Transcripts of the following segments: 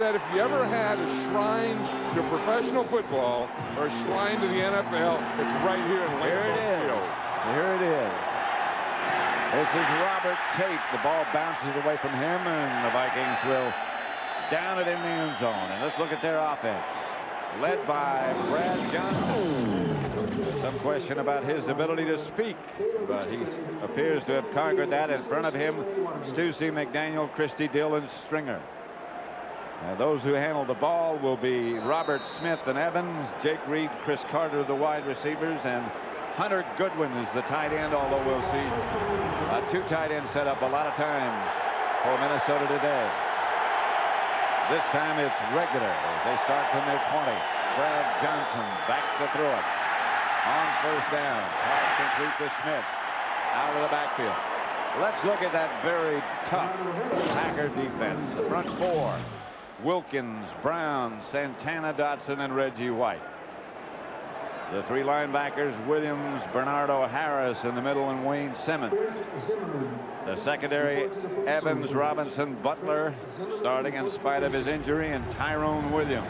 That if you ever had a shrine to professional football or a shrine to the NFL, it's right here in Lambeau Field. Here it is. This is Robert Tate. The ball bounces away from him, and the Vikings will down it in the end zone. And let's look at their offense. Led by Brad Johnson. Some question about his ability to speak, but he appears to have conquered that. In front of him, Stu C. McDaniel, Christy Dillon, Stringer. Those who handle the ball will be Robert Smith and Evans, Jake Reed, Chris Carter, the wide receivers, and Hunter Goodwin is the tight end, although we'll see a two tight end set up a lot of times for Minnesota today. This time it's regular. They start from their 20. Brad Johnson back to throw it. On first down. Pass complete to Smith. Out of the backfield. Let's look at that very tough Packer defense. The front four. Wilkins, Brown, Santana, Dotson, and Reggie White. The three linebackers, Williams, Bernardo Harris in the middle, and Wayne Simmons. The secondary, Evans, Robinson, Butler, starting in spite of his injury, and Tyrone Williams.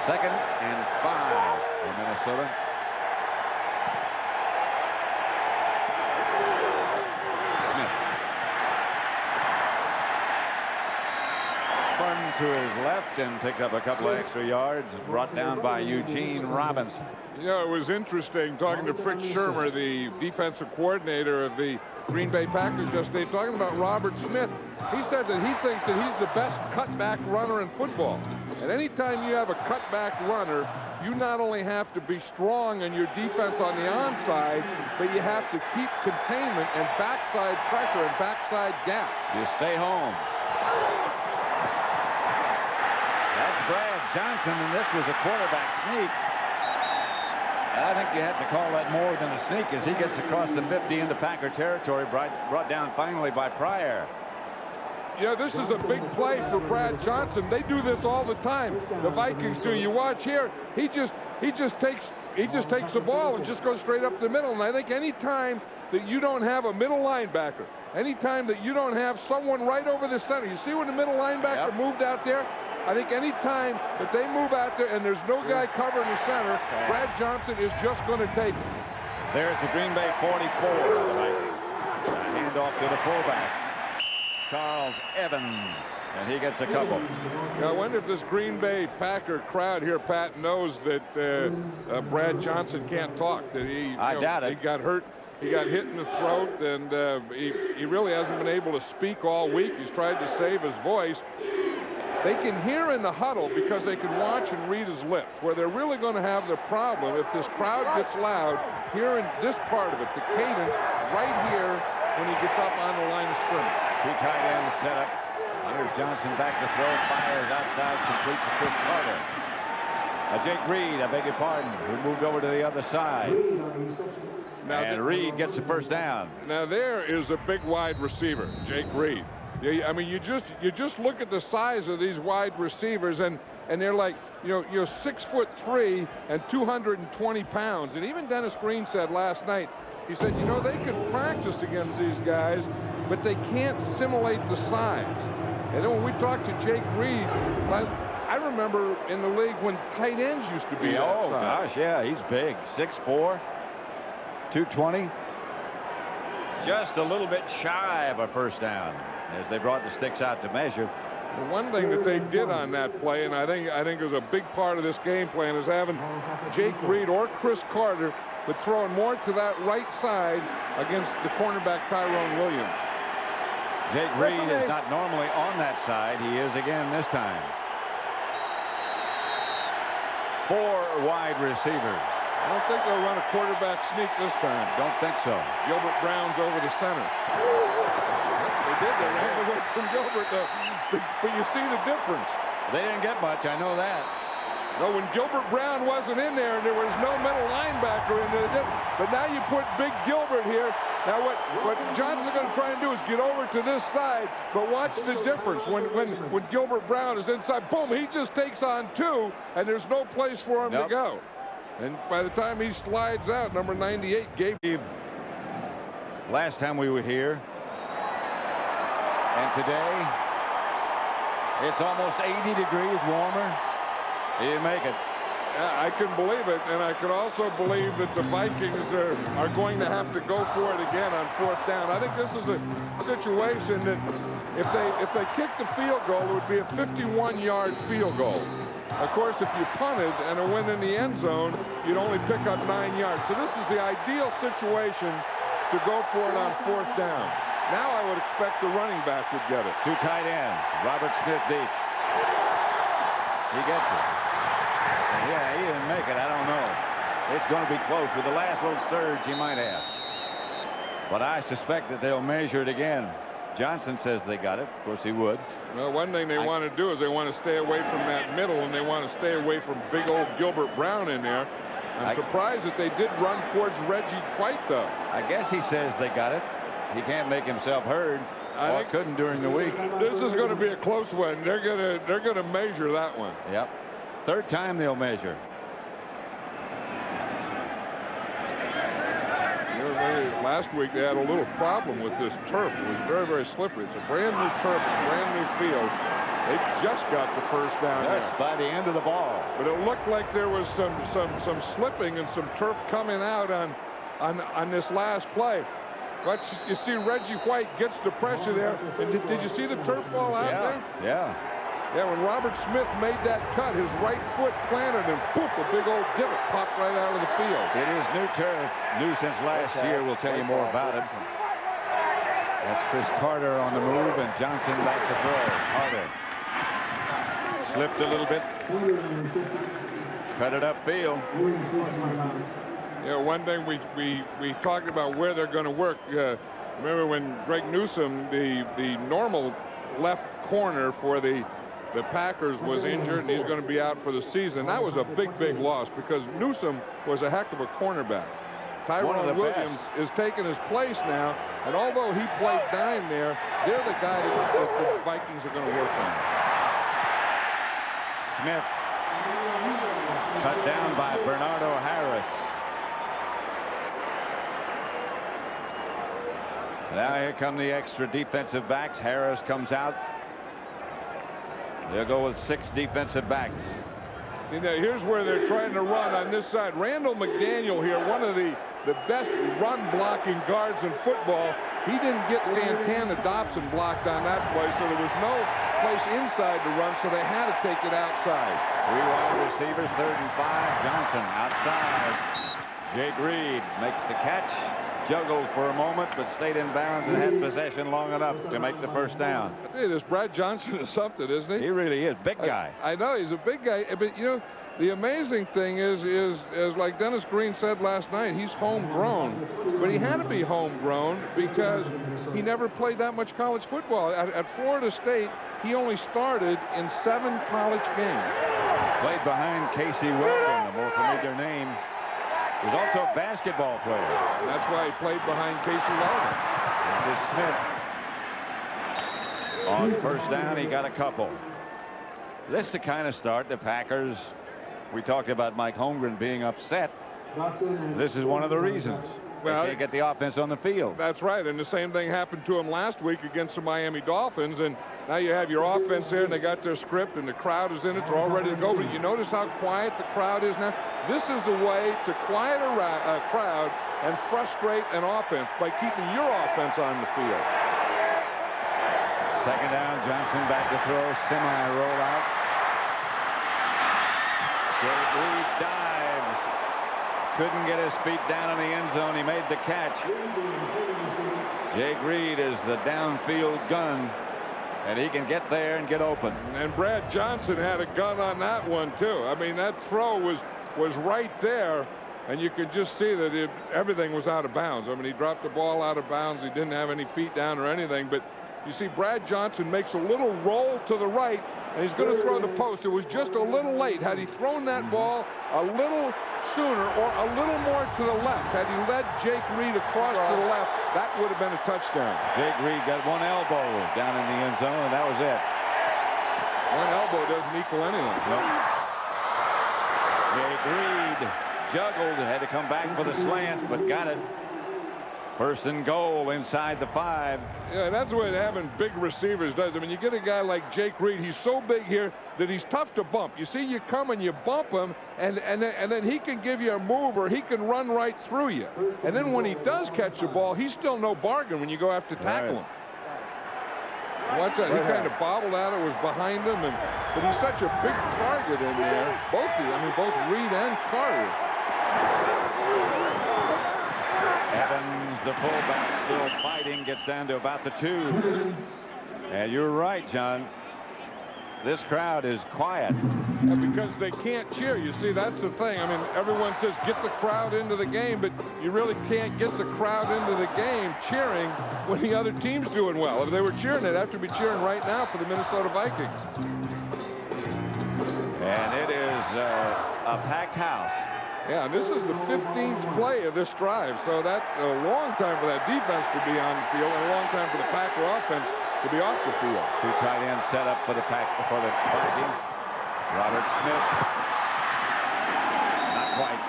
2nd and 5 for Minnesota. To his left and picked up a couple of extra yards, brought down by Eugene Robinson. Yeah, it was interesting talking to Fritz Shurmur, the defensive coordinator of the Green Bay Packers yesterday, talking about Robert Smith. He said that he thinks that he's the best cutback runner in football. And anytime you have a cutback runner, you not only have to be strong in your defense on the onside, but you have to keep containment and backside pressure and backside gaps. You stay home. Brad Johnson, and this was a quarterback sneak. I think you have to call that more than a sneak as he gets across the 50 into Packer territory, brought down finally by Pryor. Yeah, this is a big play for Brad Johnson. They do this all the time. The Vikings do. You watch here, he just takes the ball and just goes straight up the middle. And I think any time that you don't have a middle linebacker, anytime that you don't have someone right over the center, you see when the middle linebacker moved out there? I think any time that they move out there and there's no guy covering the center, Brad Johnson is just going to take it. There's the Green Bay 44. Hand off to the fullback, Charles Evans, and he gets a couple. I wonder if this Green Bay Packer crowd here, Pat, knows that Brad Johnson can't talk. That I doubt it. He got hurt. He got hit in the throat, and he really hasn't been able to speak all week. He's tried to save his voice. They can hear in the huddle because they can watch and read his lips. Where they're really going to have the problem if this crowd gets loud, hearing this part of it, the cadence, right here when he gets up on the line of scrimmage. Two tight ends set up. Here's Johnson back to throw, fires outside, complete to Chris Carter. Jake Reed, I beg your pardon, who moved over to the other side. Now, and Reed gets the first down. Now there is a big wide receiver, Jake Reed. I mean, you just look at the size of these wide receivers, and they're like, you're 6'3" and 220 pounds. And even Dennis Green said last night, he said, they could practice against these guys, but they can't simulate the size. And then when we talked to Jake Reed, I remember in the league when tight ends used to be that size. Gosh, yeah, he's big, 6'4", 220. Just a little bit shy of a first down as they brought the sticks out to measure. The one thing that they did on that play, and I think it was a big part of this game plan, is having Jake Reed or Chris Carter, but throwing more to that right side against the cornerback Tyrone Williams. Jake Reed is not normally on that side. He is again this time. 4 wide receivers. I don't think they'll run a quarterback sneak this time. Don't think so. Gilbert Brown's over the center. They did. They ran away from Gilbert, but you see the difference. They didn't get much. I know that. No, when Gilbert Brown wasn't in there and there was no middle linebacker in there, but now you put Big Gilbert here. Now what Johnson's going to try and do is get over to this side, but watch the difference. When Gilbert Brown is inside, boom, he just takes on 2, and there's no place for him to go. And by the time he slides out, number 98 gave him. Last time we were here, and today, It's almost 80 degrees warmer. He didn't make it. Yeah, I can believe it, and I can also believe that the Vikings are going to have to go for it again on 4th down. I think this is a situation that if they kick the field goal, it would be a 51-yard field goal. Of course, if you punted and it went in the end zone, you'd only pick up 9 yards. So this is the ideal situation to go for it on 4th down. Now I would expect the running back would get it. 2 tight ends. Robert Smith deep. He gets it. Yeah, he didn't make it. I don't know. It's going to be close. With the last little surge, he might have. But I suspect that they'll measure it again. Johnson says they got it. Of course, he would. Well, one thing they want to do is they want to stay away from that middle, and they want to stay away from big old Gilbert Brown in there. I'm surprised that they did run towards Reggie White, though. I guess he says they got it. He can't make himself heard. I couldn't during the week. This is going to be a close one. They're gonna measure that one. Yep. 3rd time they'll measure. Last week they had a little problem with this turf. It was very, very slippery. It's a brand new turf, a brand new field. They just got the 1st down there. By the end of the ball. But it looked like there was some slipping and some turf coming out on this last play. But you see Reggie White gets the pressure there. And did you see the turf fall out there? Yeah. Yeah, when Robert Smith made that cut, his right foot planted and poof, a big old divot popped right out of the field. It is new turf, new since last year. We'll tell you more about it. That's Chris Carter on the move, and Johnson back to throw. Carter slipped a little bit. Cut it upfield. Yeah, one thing we talked about where they're going to work. Remember when Greg Newsome, the normal left corner for the Packers was injured and he's going to be out for the season. That was a big loss because Newsome was a heck of a cornerback. Tyrone Williams is taking his place now, and although he played 9 there, they're the guy that the Vikings are going to work on. Smith cut down by Bernardo Harris. Now here come the extra defensive backs. Harris comes out. They'll go with 6 defensive backs. You know, here's where they're trying to run on this side. Randall McDaniel here, one of the best run-blocking guards in football. He didn't get Santana Dobson blocked on that play, so there was no place inside to run, so they had to take it outside. 3 wide receivers, 3rd and 5. Johnson outside. Jake Reed makes the catch. Juggled for a moment, but stayed in bounds and had possession long enough to make the 1st down. I tell you, this Brad Johnson is something, isn't he? He really is. Big guy. I know, he's a big guy. But, you know, the amazing thing is like Dennis Green said last night, he's homegrown. But he had to be homegrown because he never played that much college football. At Florida State, he only started in 7 college games. Played behind Casey Weldon, a more familiar name. He was also a basketball player. And that's why he played behind Casey Weldon. This is Smith. On 1st down, he got a couple. This is the kind of start the Packers, we talked about Mike Holmgren being upset. This is one of the reasons. Well, they can't get the offense on the field. That's right, and the same thing happened to him last week against the Miami Dolphins, and now you have your offense there, and they got their script, and the crowd is in it. They're all ready to go, but you notice how quiet the crowd is now? This is the way to quiet a crowd and frustrate an offense by keeping your offense on the field. 2nd down, Johnson back to throw, semi-rollout. Jake Reed dives. Couldn't get his feet down in the end zone. He made the catch. Jake Reed is the downfield gun, and he can get there and get open. And Brad Johnson had a gun on that one, too. I mean, that throw was right there, and you could just see that everything was out of bounds. I mean, he dropped the ball out of bounds. He didn't have any feet down or anything, but you see Brad Johnson makes a little roll to the right, and he's going to throw the post. It was just a little late. Had he thrown that ball a little sooner or a little more to the left, had he led Jake Reed across to the left, that would have been a touchdown. Jake Reed got one elbow down in the end zone, and that was it. One elbow doesn't equal anything. Nope. Jake Reed juggled, had to come back for the slant, but got it. First and goal inside the 5. Yeah, that's what having big receivers does. I mean, you get a guy like Jake Reed. He's so big here that he's tough to bump. You see you come and you bump him, and then he can give you a move, or he can run right through you. And then when he does catch the ball, he's still no bargain when you go have to tackle him. Watch that. He kind of bobbled out. It was behind him, but he's such a big target in there. Both Reed and Carter. Evans, the fullback, still fighting, gets down to about the 2. And you're right, John. This crowd is quiet. Yeah, because they can't cheer. You see, that's the thing. I mean, everyone says get the crowd into the game, but you really can't get the crowd into the game cheering when the other team's doing well. If they were cheering, they'd have to be cheering right now for the Minnesota Vikings. And it is a packed house. Yeah, and this is the 15th play of this drive, so that's a long time for that defense to be on the field and a long time for the Packer offense to be off the field. 2 tight ends set up for the Vikings. Robert Smith. Not quite.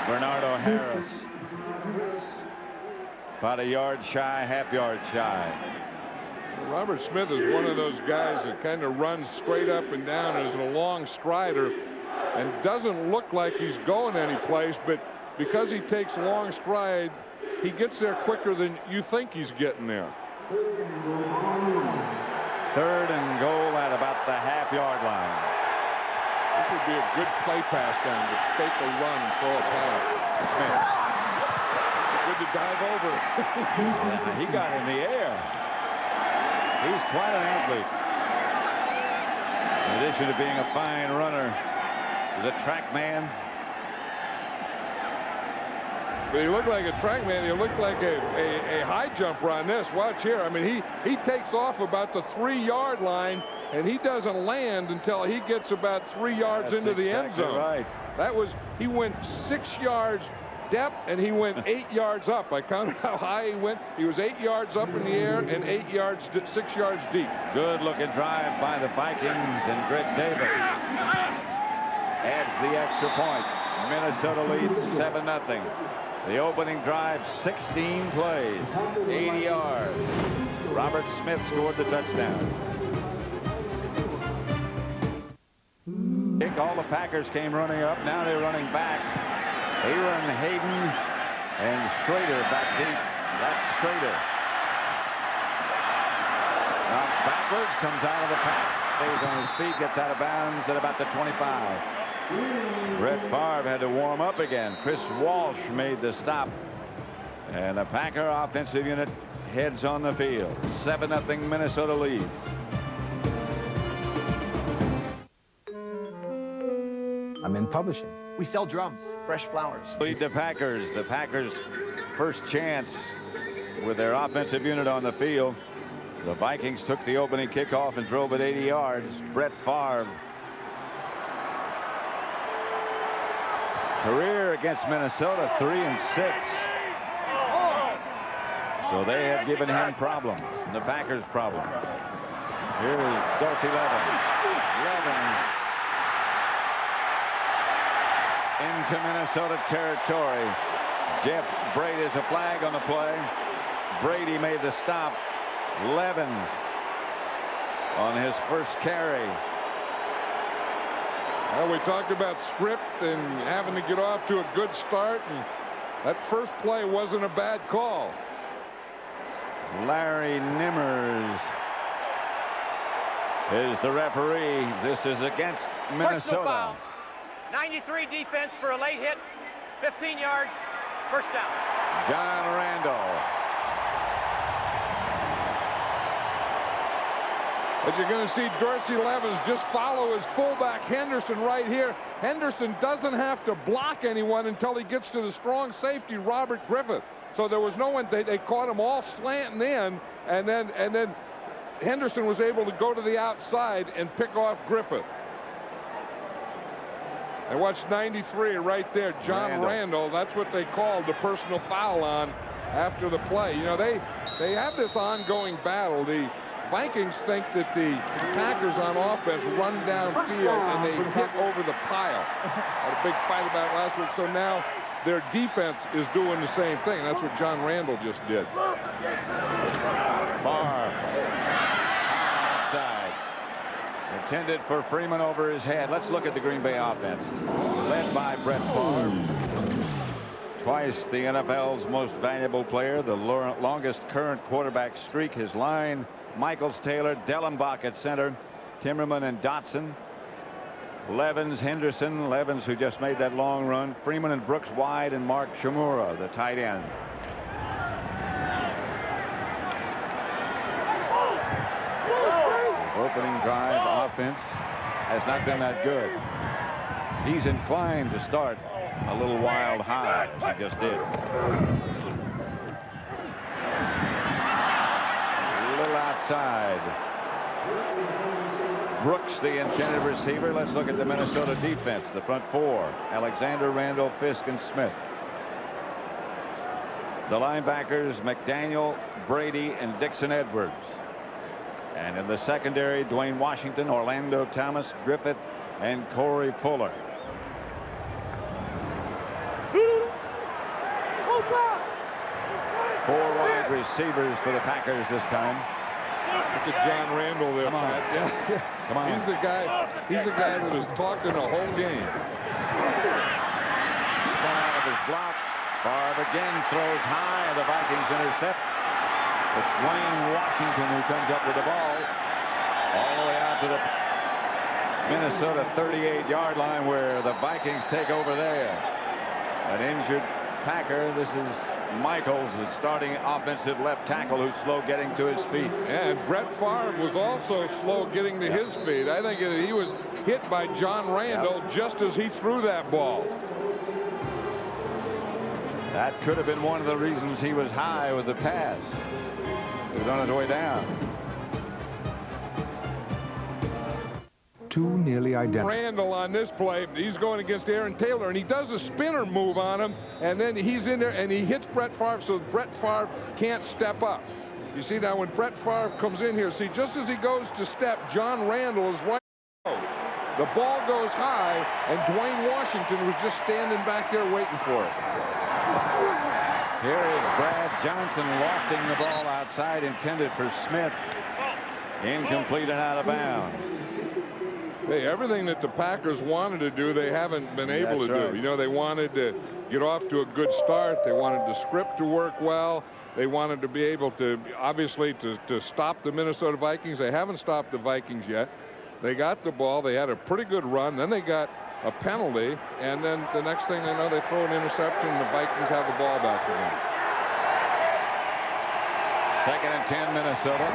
Bernardo Harris. About a yard shy, half yard shy. Robert Smith is one of those guys that kind of runs straight up and down and is a long strider and doesn't look like he's going anyplace, but because he takes long stride, he gets there quicker than you think he's getting there. 3rd and goal at about the half-yard line. This would be a good play pass down to fake a run and throw a pass. Smith. Good to dive over. Yeah, he got in the air. He's quite an athlete. In addition to being a fine runner, the track man. But he looked like a track man. He looked like a high jumper on this. Watch here. I mean, he takes off about the 3-yard line, and he doesn't land until he gets about 3 yards into the end zone. Right. He went 6 yards depth, and he went 8 yards up. I counted how high he went. He was 8 yards up in the air and 6 yards deep. Good looking drive by the Vikings, and Greg Davis adds the extra point. Minnesota leads 7-0. The opening drive, 16 plays, 80 yards. Robert Smith scored the touchdown. All the Packers came running up. Now they're running back. Aaron Hayden and Schrader back deep. That's Schrader. Now backwards, comes out of the pack. Stays on his feet, gets out of bounds at about the 25. Brett Favre had to warm up again. Chris Walsh made the stop. And the Packer offensive unit heads on the field. 7-0 Minnesota lead. I'm in publishing. We sell drums, fresh flowers. Lead the Packers. The Packers' first chance with their offensive unit on the field. The Vikings took the opening kickoff and drove it 80 yards. Brett Favre. Career against Minnesota, 3-6. So they have given him problems, and the Packers problems. Here is Dorsey Levens. Into Minnesota territory. Jeff Brady is a flag on the play. Brady made the stop. Levens on his first carry. Well, we talked about script and having to get off to a good start, and that first play wasn't a bad call. Larry Nimmers is the referee. This is against Minnesota. 93 defense for a late hit, 15 yards, first down. John Randall. But you're going to see Dorsey Levens just follow his fullback Henderson right here. Henderson doesn't have to block anyone until he gets to the strong safety Robert Griffith. So there was no one. They caught him all slanting in, and then Henderson was able to go to the outside and pick off Griffith. And watch 93 right there, John Randall. That's what they called the personal foul on after the play. You know, they have this ongoing battle. The Vikings think that the Packers on offense run downfield and they hit over the pile. Had a big fight about it last week. So now their defense is doing the same thing. That's what John Randall just did. Far outside. Intended for Freeman over his head. Let's look at the Green Bay offense. Led by Brett Favre. Twice the NFL's most valuable player, the longest current quarterback streak. His line, Michaels, Taylor, Dellenbach at center, Timmerman and Dotson. Levens, Henderson, Levens who just made that long run, Freeman and Brooks wide, and Mark Shimura, the tight end. The opening drive offense has not been that good. He's inclined to start a little wild high, as he just did. A little outside. Brooks, the intended receiver. Let's look at the Minnesota defense. The front four: Alexander, Randall, Fisk, and Smith. The linebackers: McDaniel, Brady, and Dixon Edwards. And in the secondary, Dwayne Washington, Orlando Thomas, Griffith, and Corey Fuller. Four wide receivers for the Packers this time. Look at John Randall there. Come on. Yeah. Come on. He's the guy that was talking the whole game. Spun out of his block. Favre again throws high, and the Vikings intercept. It's Dwayne Washington who comes up with the ball all the way out to the Minnesota 38-yard line, where the Vikings take over there. An injured Packer. This is Michaels, the starting offensive left tackle, who's slow getting to his feet. And Brett Favre was also slow getting to his feet. I think he was hit by John Randall just as he threw that ball. That could have been one of the reasons he was high with the pass. He was on his way down. Two nearly identical. Randall on this play, he's going against Aaron Taylor, and he does a spinner move on him, and then he's in there and he hits Brett Favre, so Brett Favre can't step up. You see now when Brett Favre comes in here, see, just as he goes to step, John Randall is right. The ball goes high, and Dwayne Washington was just standing back there waiting for it. Here is Brad Johnson lofting the ball outside, intended for Smith. Incomplete and out of bounds. Hey, everything that the Packers wanted to do, they haven't been able to do. You know, they wanted to get off to a good start. They wanted the script to work well. They wanted to be able to, obviously, to stop the Minnesota Vikings. They haven't stopped the Vikings yet. They got the ball. They had a pretty good run. Then they got a penalty. And then the next thing they know, they throw an interception, and the Vikings have the ball back again. 2nd and 10, Minnesota.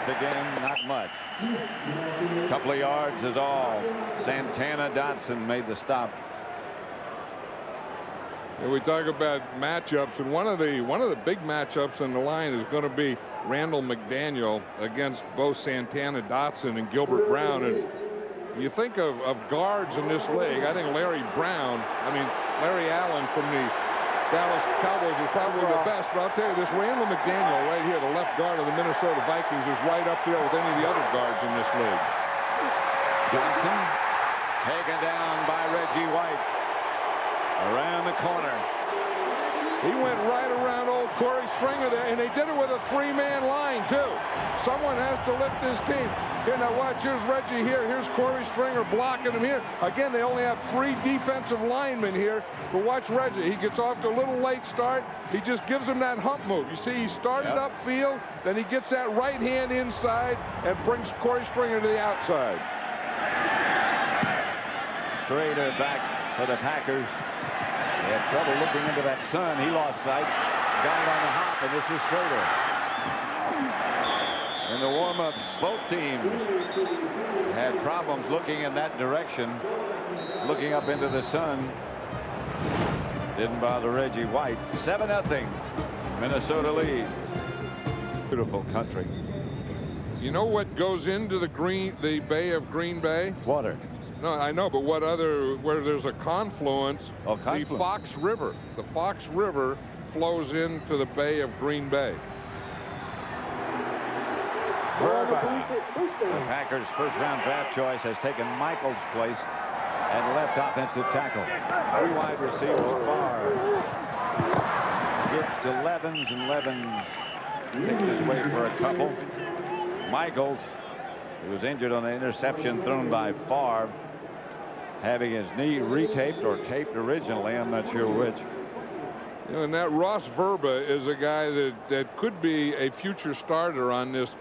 Again, not much. A couple of yards is all. Santana Dotson made the stop. And we talk about matchups, and one of the big matchups in the line is going to be Randall McDaniel against both Santana Dotson and Gilbert Brown. And you think of guards in this league, I think Larry Allen from the Dallas Cowboys is probably the best, but I'll tell you this, Randall McDaniel right here, the left guard of the Minnesota Vikings, is right up there with any of the other guards in this league. Johnson taken down by Reggie White. Around the corner. He went right around old Corey Stringer there, and they did it with a three-man line, too. Someone has to lift this team. Here, now watch, here's Reggie here. Here's Corey Stringer blocking him here. Again, they only have 3 defensive linemen here. But watch Reggie. He gets off to a little late start. He just gives him that hump move. You see, he started upfield, then he gets that right hand inside and brings Corey Stringer to the outside. Schrader back for the Packers. They had trouble looking into that sun. He lost sight. Got it on the hop, and this is Schrader. In the warm-up, both teams had problems looking in that direction, looking up into the sun. Didn't bother Reggie White. 7-0. Minnesota leads. Beautiful country. You know what goes into the Bay of Green Bay? Water. No, I know, but where there's a confluence, the Fox River. The Fox River flows into the Bay of Green Bay. The Packers' first-round draft choice has taken Michaels' place. and left offensive tackle. 3 wide receivers. Favre gives to Levens, and Levens picked his way for a couple. Michaels, who was injured on the interception thrown by Favre, having his knee retaped or taped originally. I'm not sure which. You know, and that Ross Verba is a guy that could be a future starter on this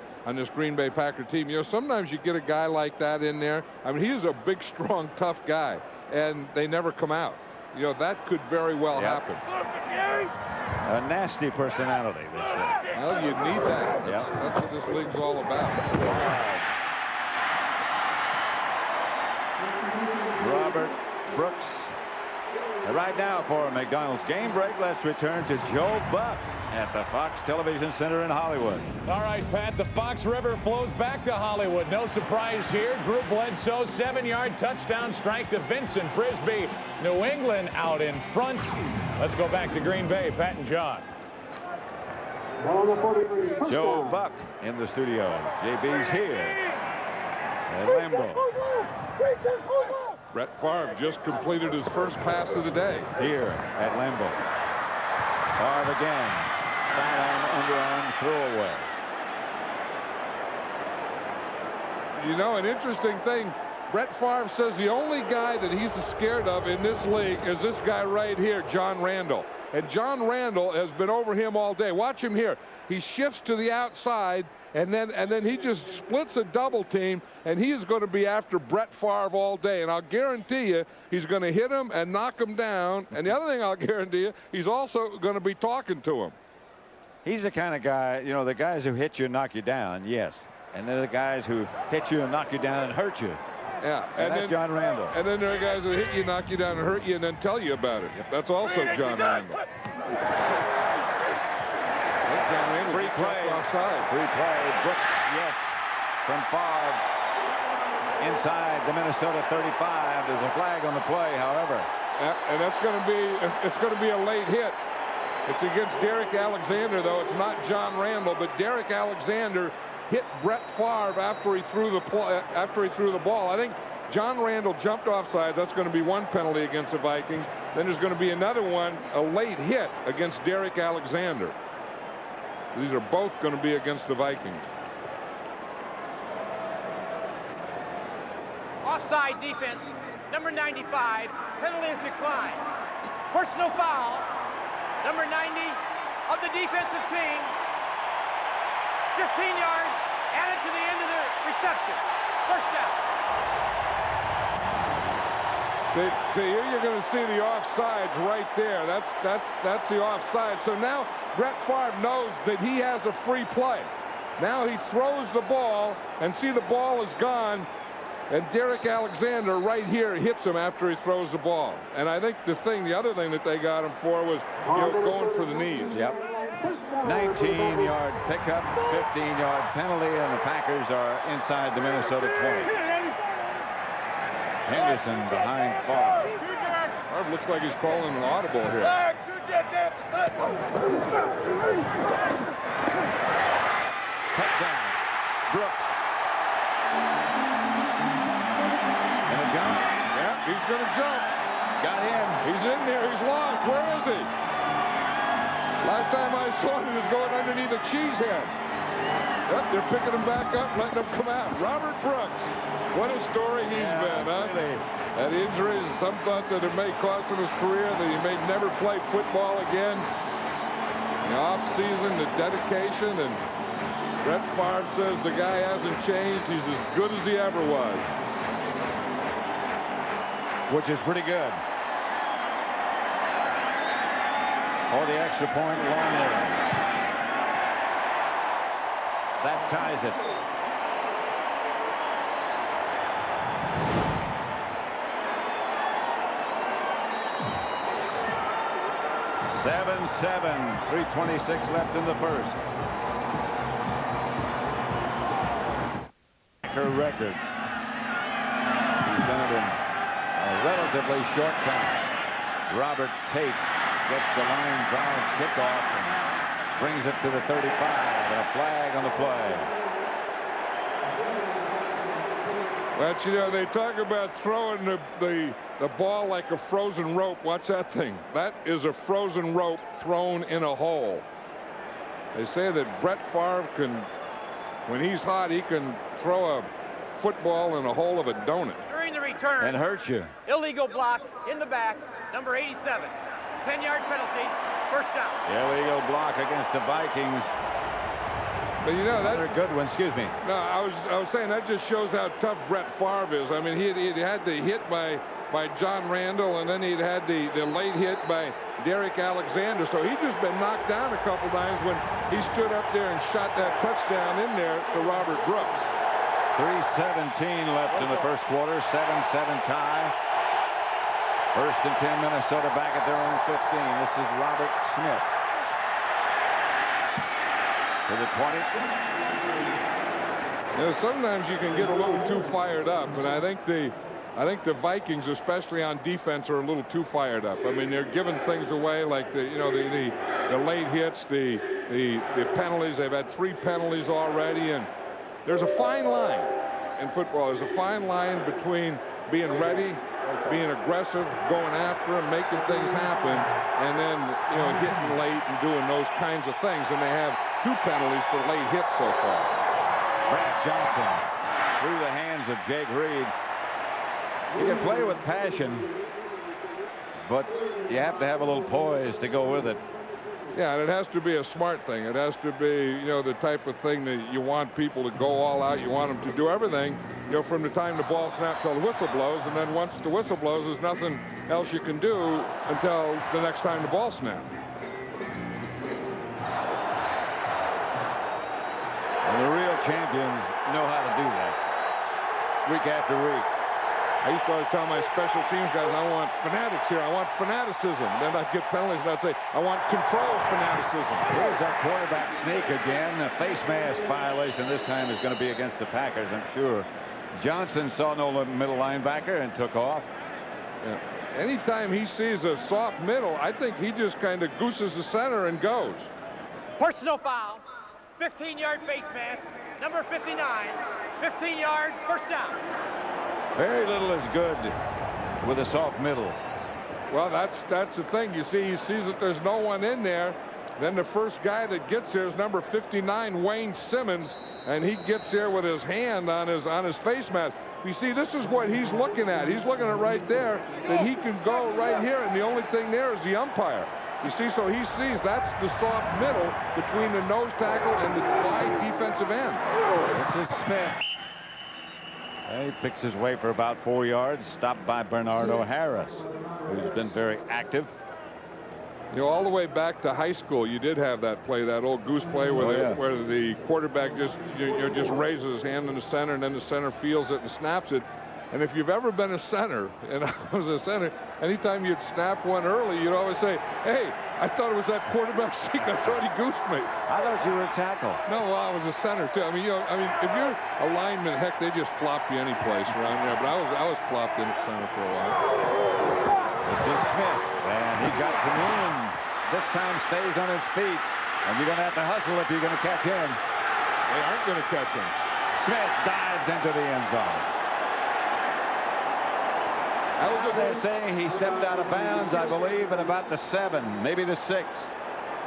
Green Bay Packer team. You know, sometimes you get a guy like that in there. I mean, he is a big, strong, tough guy, and they never come out. You know, that could very well happen. A nasty personality, they say. Well, you need that. That's what this league's all about. Robert Brooks. And right now for McDonald's game break, let's return to Joe Buck at the Fox Television Center in Hollywood. All right, Pat, the Fox River flows back to Hollywood. No surprise here. Drew Bledsoe, 7-yard touchdown strike to Vincent Brisby. New England out in front. Let's go back to Green Bay. Pat and John. Joe Buck in the studio. JB's here at Lambeau. Brett Favre just completed his first pass of the day. Here at Lambeau. Favre again. Sidearm, underarm, throwaway. You know, an interesting thing, Brett Favre says the only guy that he's scared of in this league is this guy right here, John Randall. And John Randall has been over him all day. Watch him here. He shifts to the outside, and then he just splits a double team, and he is going to be after Brett Favre all day. And I'll guarantee you he's going to hit him and knock him down. And the other thing I'll guarantee you, he's also going to be talking to him. He's the kind of guy, you know, the guys who hit you and knock you down, yes. And they're the guys who hit you and knock you down and hurt you. Yeah, and that's John Randall. And then there are guys who hit you, knock you down, and hurt you, and then tell you about it. That's also John Randall. Free play. Offside. Free play. Brooks, yes, from Favre. Inside the Minnesota 35. There's a flag on the play, however. And that's going to be a late hit. It's against Derek Alexander, though. It's not John Randall, but Derek Alexander hit Brett Favre after he threw the ball. I think John Randall jumped offside. That's going to be one penalty against the Vikings. Then there's going to be another one, a late hit against Derek Alexander. These are both going to be against the Vikings. Offside defense, number 95. Penalty is declined. Personal foul, number 90 of the defensive team. 15 yards added to the end of the reception. First down. Here you're going to see the offsides right there. That's the offside. So now Brett Favre knows that he has a free play. Now he throws the ball, and see, the ball is gone. And Derek Alexander right here hits him after he throws the ball. And I think the other thing that they got him for was, you know, going for the knees. Yep. 19-yard pickup, 15-yard penalty, and the Packers are inside the Minnesota 20. Henderson behind Favre. Favre looks like he's calling an audible here. Touchdown. Brooks. And a jump. Yeah, he's going to jump. Got in. He's in there. He's lost. Where is he? Last time I saw him, he was going underneath a cheesehead. Yep, they're picking him back up, letting him come out. Robert Brooks. What a story he's been, huh? Really. Had injuries. Some thought that it may cost him his career, that he may never play football again. The offseason, the dedication, and Brett Favre says the guy hasn't changed. He's as good as he ever was. Which is pretty good. Or the extra point, long error. That ties it. Seven, 3:26 left in the first. Her record. He's done it in a relatively short time. Robert Tate gets the line drive kickoff and brings it to the 35, and a flag on the play. But, you know, they talk about throwing the ball like a frozen rope. Watch that thing. That is a frozen rope thrown in a hole. They say that Brett Favre can, when he's hot, he can throw a football in a hole of a donut. During the return. And hurt you. Illegal block in the back, number 87. 10-yard penalty, first down. Illegal block against the Vikings. But you know, Another good one. Excuse me. No, I was saying that just shows how tough Brett Favre is. I mean, he had the hit by John Randall, and then he'd had the late hit by Derek Alexander. So he'd just been knocked down a couple times when he stood up there and shot that touchdown in there to Robert Brooks. 3:17 left in the first quarter. 7-7 tie. First and 10, Minnesota back at their own 15. This is Robert Smith. To the 20. You know, sometimes you can get a little too fired up, and I think the Vikings, especially on defense, are a little too fired up. I mean, they're giving things away like the late hits, the penalties. They've had 3 penalties already, and there's a fine line in football. There's a fine line between being ready, being aggressive, going after them, making things happen, and then, you know, hitting late and doing those kinds of things. And they have 2 penalties for late hits so far. Brad Johnson through the hands of Jake Reed. He can play with passion, but you have to have a little poise to go with it. Yeah, and it has to be a smart thing. It has to be, you know, the type of thing that you want people to go all out. You want them to do everything, you know, from the time the ball snaps till the whistle blows, and then once the whistle blows, there's nothing else you can do until the next time the ball snaps. And the real champions know how to do that week after week. I used to always tell my special teams guys, I want fanatics here. I want fanaticism. Then I'd get penalties, and I'd say, I want controlled fanaticism. Here's that quarterback sneak again. A face mask violation this time is going to be against the Packers, I'm sure. Johnson saw no middle linebacker and took off. Yeah. Anytime he sees a soft middle, I think he just kind of gooses the center and goes. Personal foul, 15-yard face mask, number 59, 15 yards, first down. Very little is good with a soft middle. Well, that's the thing. You see, he sees that there's no one in there. Then the first guy that gets there is number 59, Wayne Simmons, and he gets there with his hand on his face mask. You see, this is what he's looking at. He's looking at right there that he can go right here, and the only thing there is the umpire. You see, so he sees that's the soft middle between the nose tackle and the wide defensive end. This is Smith. He picks his way for about 4 yards, stopped by Bernardo Harris, who's been very active. You know, all the way back to high school, you did have that play, that old goose play where, where the quarterback just raises his hand in the center, and then the center feels it and snaps it. And if you've ever been a center, and I was a center, anytime you'd snap one early, you'd always say, hey, I thought it was that quarterback sneak. I thought he goosed me. I thought you were a tackle. No, well, I was a center, too. I mean, if you're a lineman, heck, they just flop you any place around there. But I was flopped in at center for a while. This is Smith, and he got some in. This time stays on his feet, and you're going to have to hustle if you're going to catch him. They aren't going to catch him. Smith dives into the end zone. They're saying he stepped out of bounds, I believe, at about the 7, maybe the 6.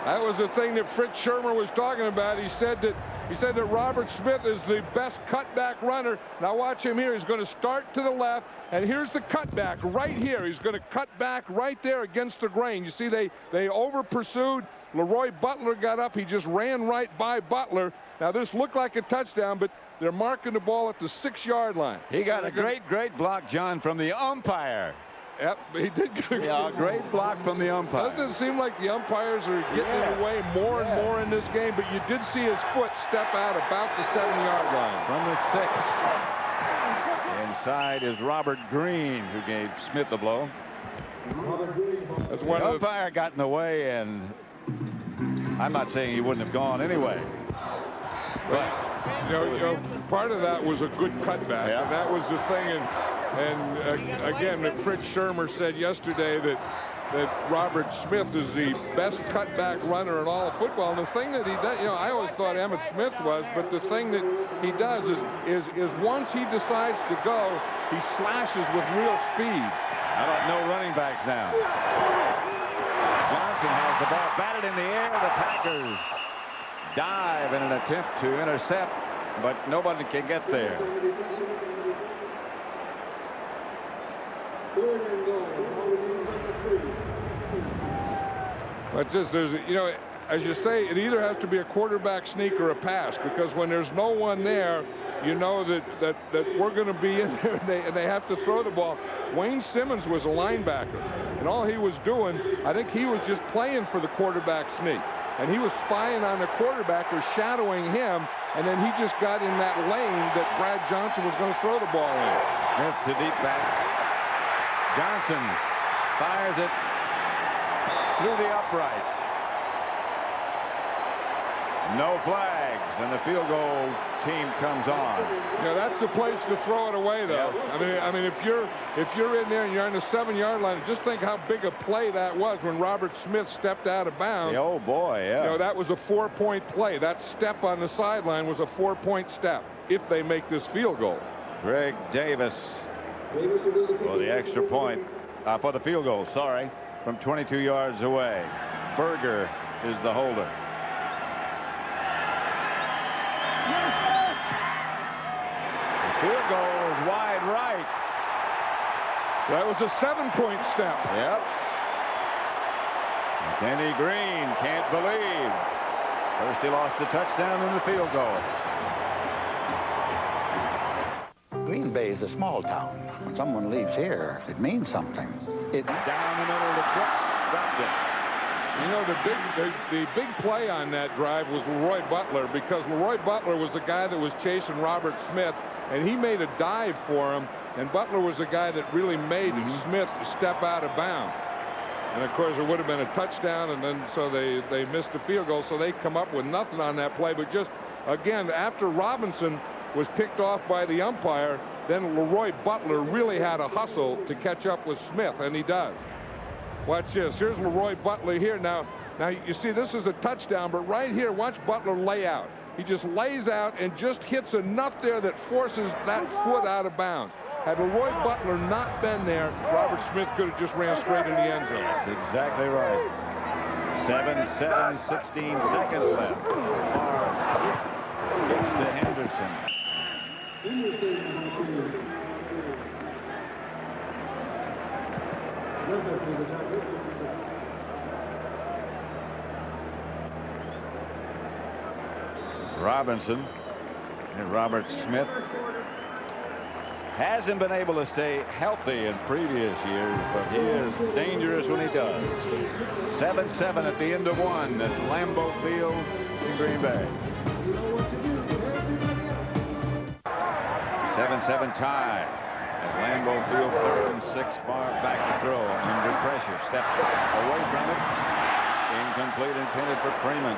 That was the thing that Fritz Shermer was talking about. He said that Robert Smith is the best cutback runner. Now watch him here. He's going to start to the left, and here's the cutback right here. He's going to cut back right there against the grain. You see, they over pursued. Leroy Butler got up. He just ran right by Butler. Now this looked like a touchdown, but they're marking the ball at the 6-yard line. He got a great block, John, from the umpire. Yep, he did get a great block from the umpire. Doesn't it seem like the umpires are getting in the way more and more in this game? But you did see his foot step out about the 7-yard line. From the 6. Inside is Robert Green, who gave Smith the blow. That's one the umpire got in the way, and I'm not saying he wouldn't have gone anyway. But you know, part of that was a good cutback, and that was the thing. And again, Fritz Shermer said yesterday that that Robert Smith is the best cutback runner in all of football. And the thing that he does, you know, I always thought Emmitt Smith was, but the thing that he does is once he decides to go, he slashes with real speed. How about no running backs now? Johnson has the ball batted in the air. The Packers dive in an attempt to intercept, but nobody can get there. But just there's, you know, as you say, it either has to be a quarterback sneak or a pass, because when there's no one there, you know that we're going to be in there, and they have to throw the ball. Wayne Simmons was a linebacker, and all he was doing, I think he was just playing for the quarterback sneak, and he was spying on the quarterback or shadowing him, and then he just got in that lane that Brad Johnson was going to throw the ball in. That's the deep back. Johnson fires it through the uprights. No flags, and the field goal team comes on. Yeah, that's the place to throw it away, though. Yeah. I mean, if you're in there and you're on the 7-yard line, just think how big a play that was when Robert Smith stepped out of bounds. Oh boy, yeah. You know, that was a 4-point play. That step on the sideline was a 4-point step if they make this field goal. Greg Davis for the extra point, for the field goal, sorry, from 22 yards away. Berger is the holder. The field goal is wide right. That was a 7-point step. Yep. Denny Green can't believe. First he lost the touchdown and the field goal. Green Bay is a small town. When someone leaves here, it means something. Down the middle to Crooks, dropped it. You know, the big play on that drive was Leroy Butler, because Leroy Butler was the guy that was chasing Robert Smith, and he made a dive for him, and Butler was the guy that really made Smith step out of bounds. And of course it would have been a touchdown, and then so they missed the field goal, so they come up with nothing on that play. But just again, after Robinson was picked off by the umpire, then Leroy Butler really had a hustle to catch up with Smith, and he does. Watch this. Here's Leroy Butler here. Now you see this is a touchdown, but right here, watch Butler lay out. He just lays out and just hits enough there that forces that foot out of bounds. Had Leroy Butler not been there, Robert Smith could have just ran straight in the end zone. That's exactly right. 16 seconds left. Gets to Henderson. Robinson and Robert Smith hasn't been able to stay healthy in previous years, but he is dangerous when he does. 7-7 at the end of one at Lambeau Field in Green Bay. 7-7 tie at Lambeau Field, 3rd and 6, far back to throw under pressure, steps away from it, incomplete, intended for Freeman.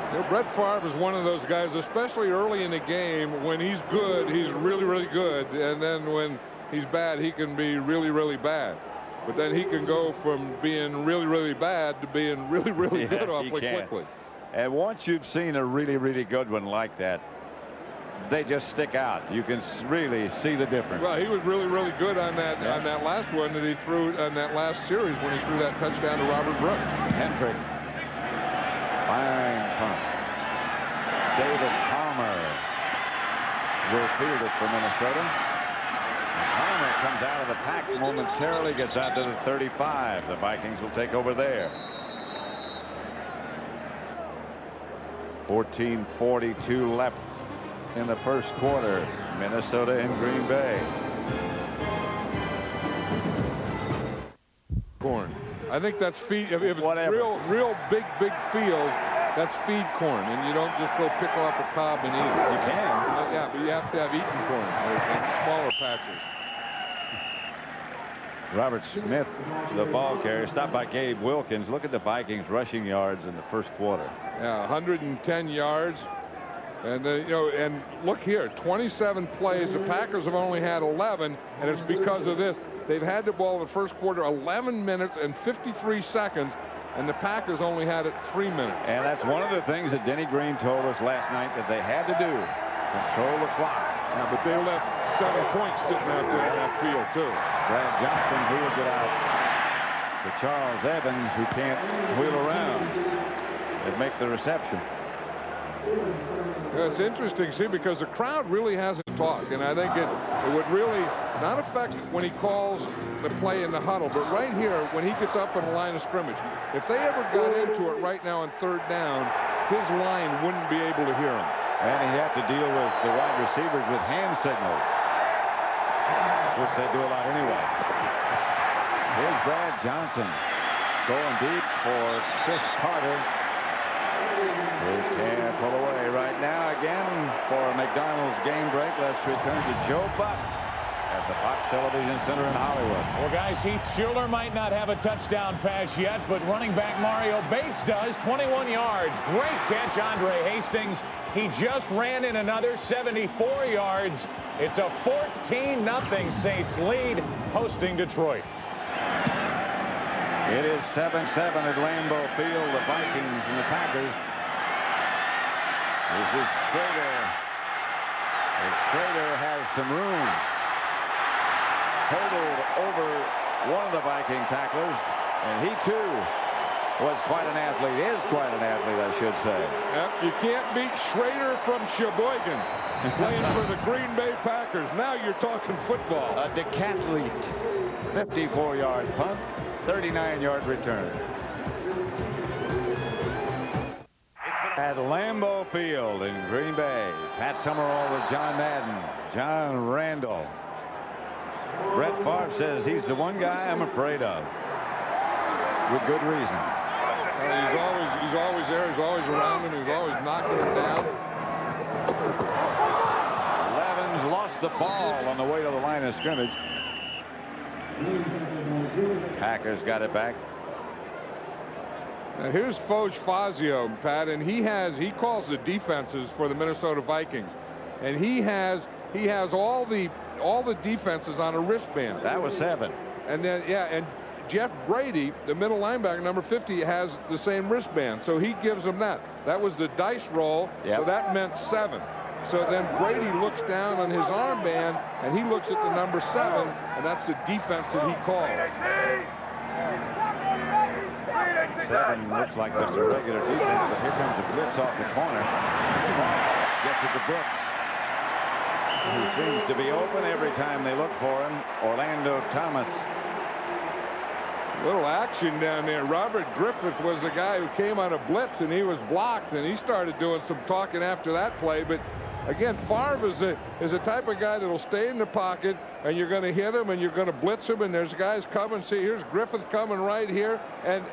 You know, Brett Favre is one of those guys, especially early in the game. When he's good, he's really, really good. And then when he's bad, he can be really, really bad. But then he can go from being really, really bad to being really, really good awfully quickly. And once you've seen a really, really good one like that, they just stick out. You can really see the difference. Well, he was really, really good on that on that last one that he threw on that last series when he threw that touchdown to Robert Brooks. Hendrick. Fine punt. David Palmer will field it for Minnesota. Palmer comes out of the pack momentarily, gets out to the 35. The Vikings will take over there. 14:42 left in the first quarter. Minnesota and Green Bay. Corn. I think that's feed. If it's Whatever. real big field, that's feed corn, and you don't just go pick off a cob and eat it. You can. Yeah, but you have to have eaten corn or smaller patches. Robert Smith, the ball carrier, stopped by Gabe Wilkins. Look at the Vikings rushing yards in the first quarter. Yeah, 110 yards And, you know, and look here, 27 plays. The Packers have only had 11, and it's because of this. They've had the ball in the first quarter 11 minutes and 53 seconds, and the Packers only had it 3 minutes. And that's one of the things that Denny Green told us last night that they had to do. Control the clock. Yeah, but they left 7 points sitting out there in that field, too. Brad Johnson wheels it out to Charles Evans, who can't wheel around and make the reception. Yeah, it's interesting, see, because the crowd really hasn't talked, and I think it would really not affect when he calls the play in the huddle, but right here, when he gets up on the line of scrimmage, if they ever got into it right now on 3rd down, his line wouldn't be able to hear him. And he'd have to deal with the wide receivers with hand signals, which they do a lot anyway. Here's Brad Johnson going deep for Chris Carter. He can't pull away right now. Again, for McDonald's game break, let's return to Joe Buck at the Fox Television Center in Hollywood. Well, guys, Heath Schuler might not have a touchdown pass yet, but running back Mario Bates does. 21 yards. Great catch, Andre Hastings. He just ran in another 74 yards. It's a 14-0 Saints lead hosting Detroit. It is 7-7 at Lambeau Field, the Vikings and the Packers. This is Schrader. And Schrader has some room. Hurdled over one of the Viking tacklers, and he too was quite an athlete, is quite an athlete, I should say. Yep, you can't beat Schrader from Sheboygan playing for the Green Bay Packers. Now you're talking football. A decathlete. 54-yard punt, 39-yard return. At Lambeau Field in Green Bay, Pat Summerall with John Madden, John Randall. Brett Favre says he's the one guy I'm afraid of, with good reason. He's always there. He's always around him. He's always knocking him down. Levens lost the ball on the way to the line of scrimmage. Packers got it back. Now here's Foge Fazio, Pat, and he calls the defenses for the Minnesota Vikings, and he has all the defenses on a wristband. That was 7. And then and Jeff Brady, the middle linebacker, number 50, has the same wristband, so he gives them that. That was the dice roll, so that meant 7. So then Brady looks down on his armband, and he looks at the number 7, and that's the defense that he called. 7 looks like just a regular defense, but here comes the blitz off the corner. Gets it to Brooks, who seems to be open every time they look for him. Orlando Thomas. Little action down there. Robert Griffith was the guy who came on a blitz, and he was blocked, and he started doing some talking after that play. But again, Favre is a type of guy that'll stay in the pocket, and you're going to hit him, and you're going to blitz him, and there's guys coming. See, here's Griffith coming right here, and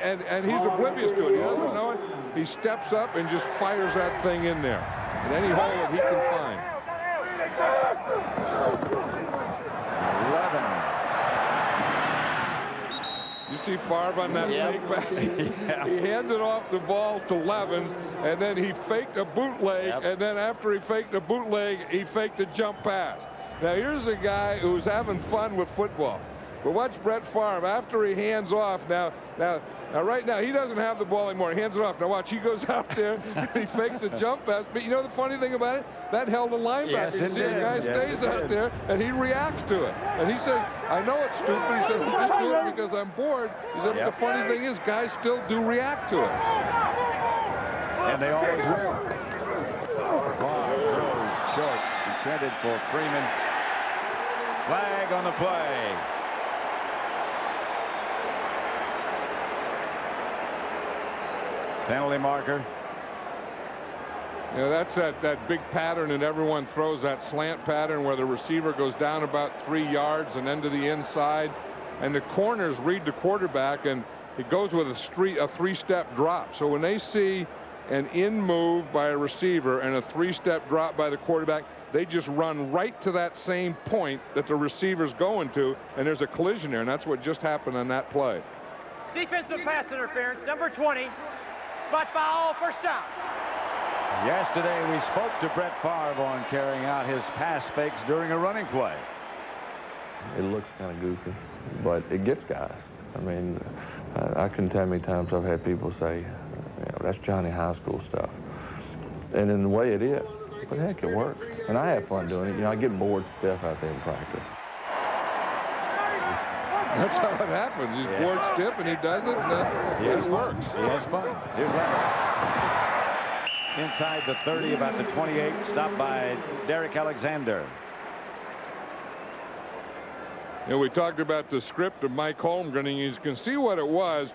he's oblivious to it. He doesn't know it. He steps up and just fires that thing in there, and any hole that he can find. 11. You see Favre on that fake back? He handed off the ball to Levens, and then he faked a bootleg, and then after he faked a bootleg, he faked a jump pass. Now here's a guy who's having fun with football. But watch Brett Favre after he hands off. Now right now he doesn't have the ball anymore. He hands it off. Now watch, he goes out there and he fakes a jump pass. But you know the funny thing about it? That held a linebacker. Yes, you see the guy stays out there and he reacts to it. And he said, I know it's stupid. He said, I'm just doing it because I'm bored. He said, but the funny thing is, guys still do react to it. And they always will. Favre throws short. Intended for Freeman. Flag on the play. Penalty marker. You know, that's that big pattern, and everyone throws that slant pattern where the receiver goes down about 3 yards and then to the inside, and the corners read the quarterback, and it goes with a 3-step drop. So when they see an in move by a receiver and a 3-step drop by the quarterback, they just run right to that same point that the receiver's going to, and there's a collision there, and that's what just happened on that play. Defensive pass interference, number 20. Spot foul, first down. Yesterday, we spoke to Brett Favre on carrying out his pass fakes during a running play. It looks kind of goofy, but it gets guys. I mean, I couldn't tell how many times I've had people say, you know, that's Johnny High School stuff. And in the way it is, but heck, it works. And I have fun doing it. You know, I get bored stiff out there in practice. That's how it happens. He's bored stiff, and he does it, and then it works. He has fun. Here's Leonard. Inside the 30, about the 28, stopped by Derek Alexander. You know, we talked about the script of Mike Holmgren, and you can see what it was.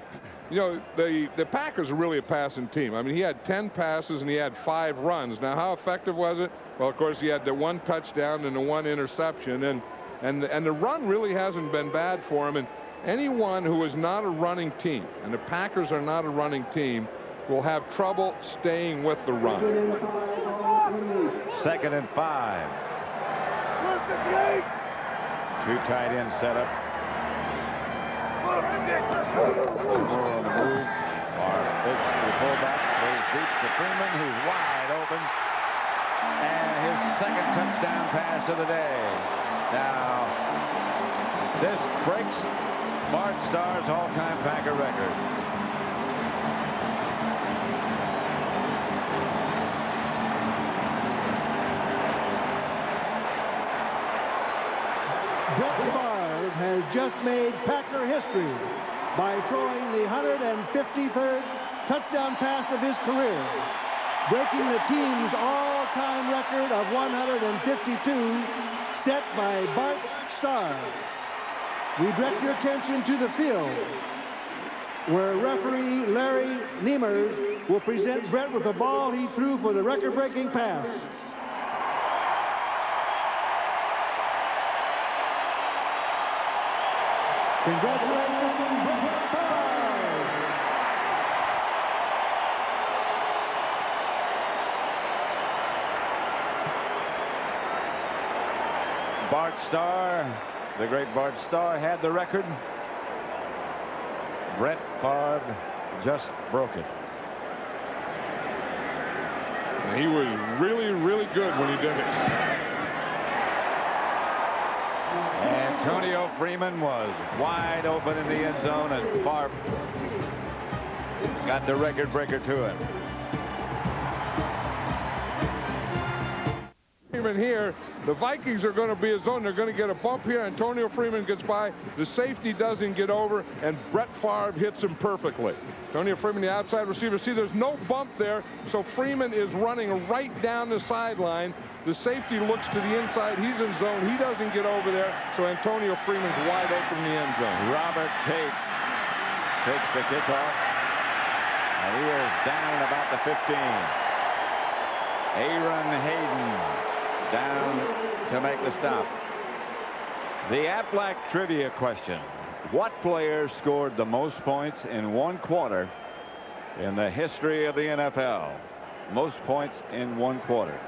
You know, the Packers are really a passing team. I mean, he had 10 passes and he had 5 runs. Now, how effective was it? Well, of course, he had the 1 touchdown and the 1 interception, and the run really hasn't been bad for him. And anyone who is not a running team, and the Packers are not a running team, will have trouble staying with the run. 2nd and 5. 2 tight end setup. Moore on the move. Fitch to the fullback. Goes deep to Freeman, who's wide open. And his 2nd touchdown pass of the day. Now, this breaks Bart Starr's all-time Packer record. Brett Favre has just made Packer history by throwing the 153rd touchdown pass of his career, breaking the team's all-time record of 152 set by Bart Starr. We direct your attention to the field, where referee Larry Niemers will present Brett with the ball he threw for the record-breaking pass. Congratulations, Brett Favre! Bart Starr, the great Bart Starr, had the record. Brett Favre just broke it. And he was really, really good when he did it. Antonio Freeman was wide open in the end zone, and Favre got the record breaker to him. Freeman here, the Vikings are going to be a zone. They're going to get a bump here. Antonio Freeman gets by. The safety doesn't get over, and Brett Favre hits him perfectly. Antonio Freeman, the outside receiver. See, there's no bump there, so Freeman is running right down the sideline. The safety looks to the inside. He's in zone. He doesn't get over there, so Antonio Freeman's wide open in the end zone. Robert Tate takes the kickoff, and he is down about the 15. Aaron Hayden down to make the stop. The Aflac trivia question. What player scored the most points in 1 quarter in the history of the NFL? Most points in 1 quarter.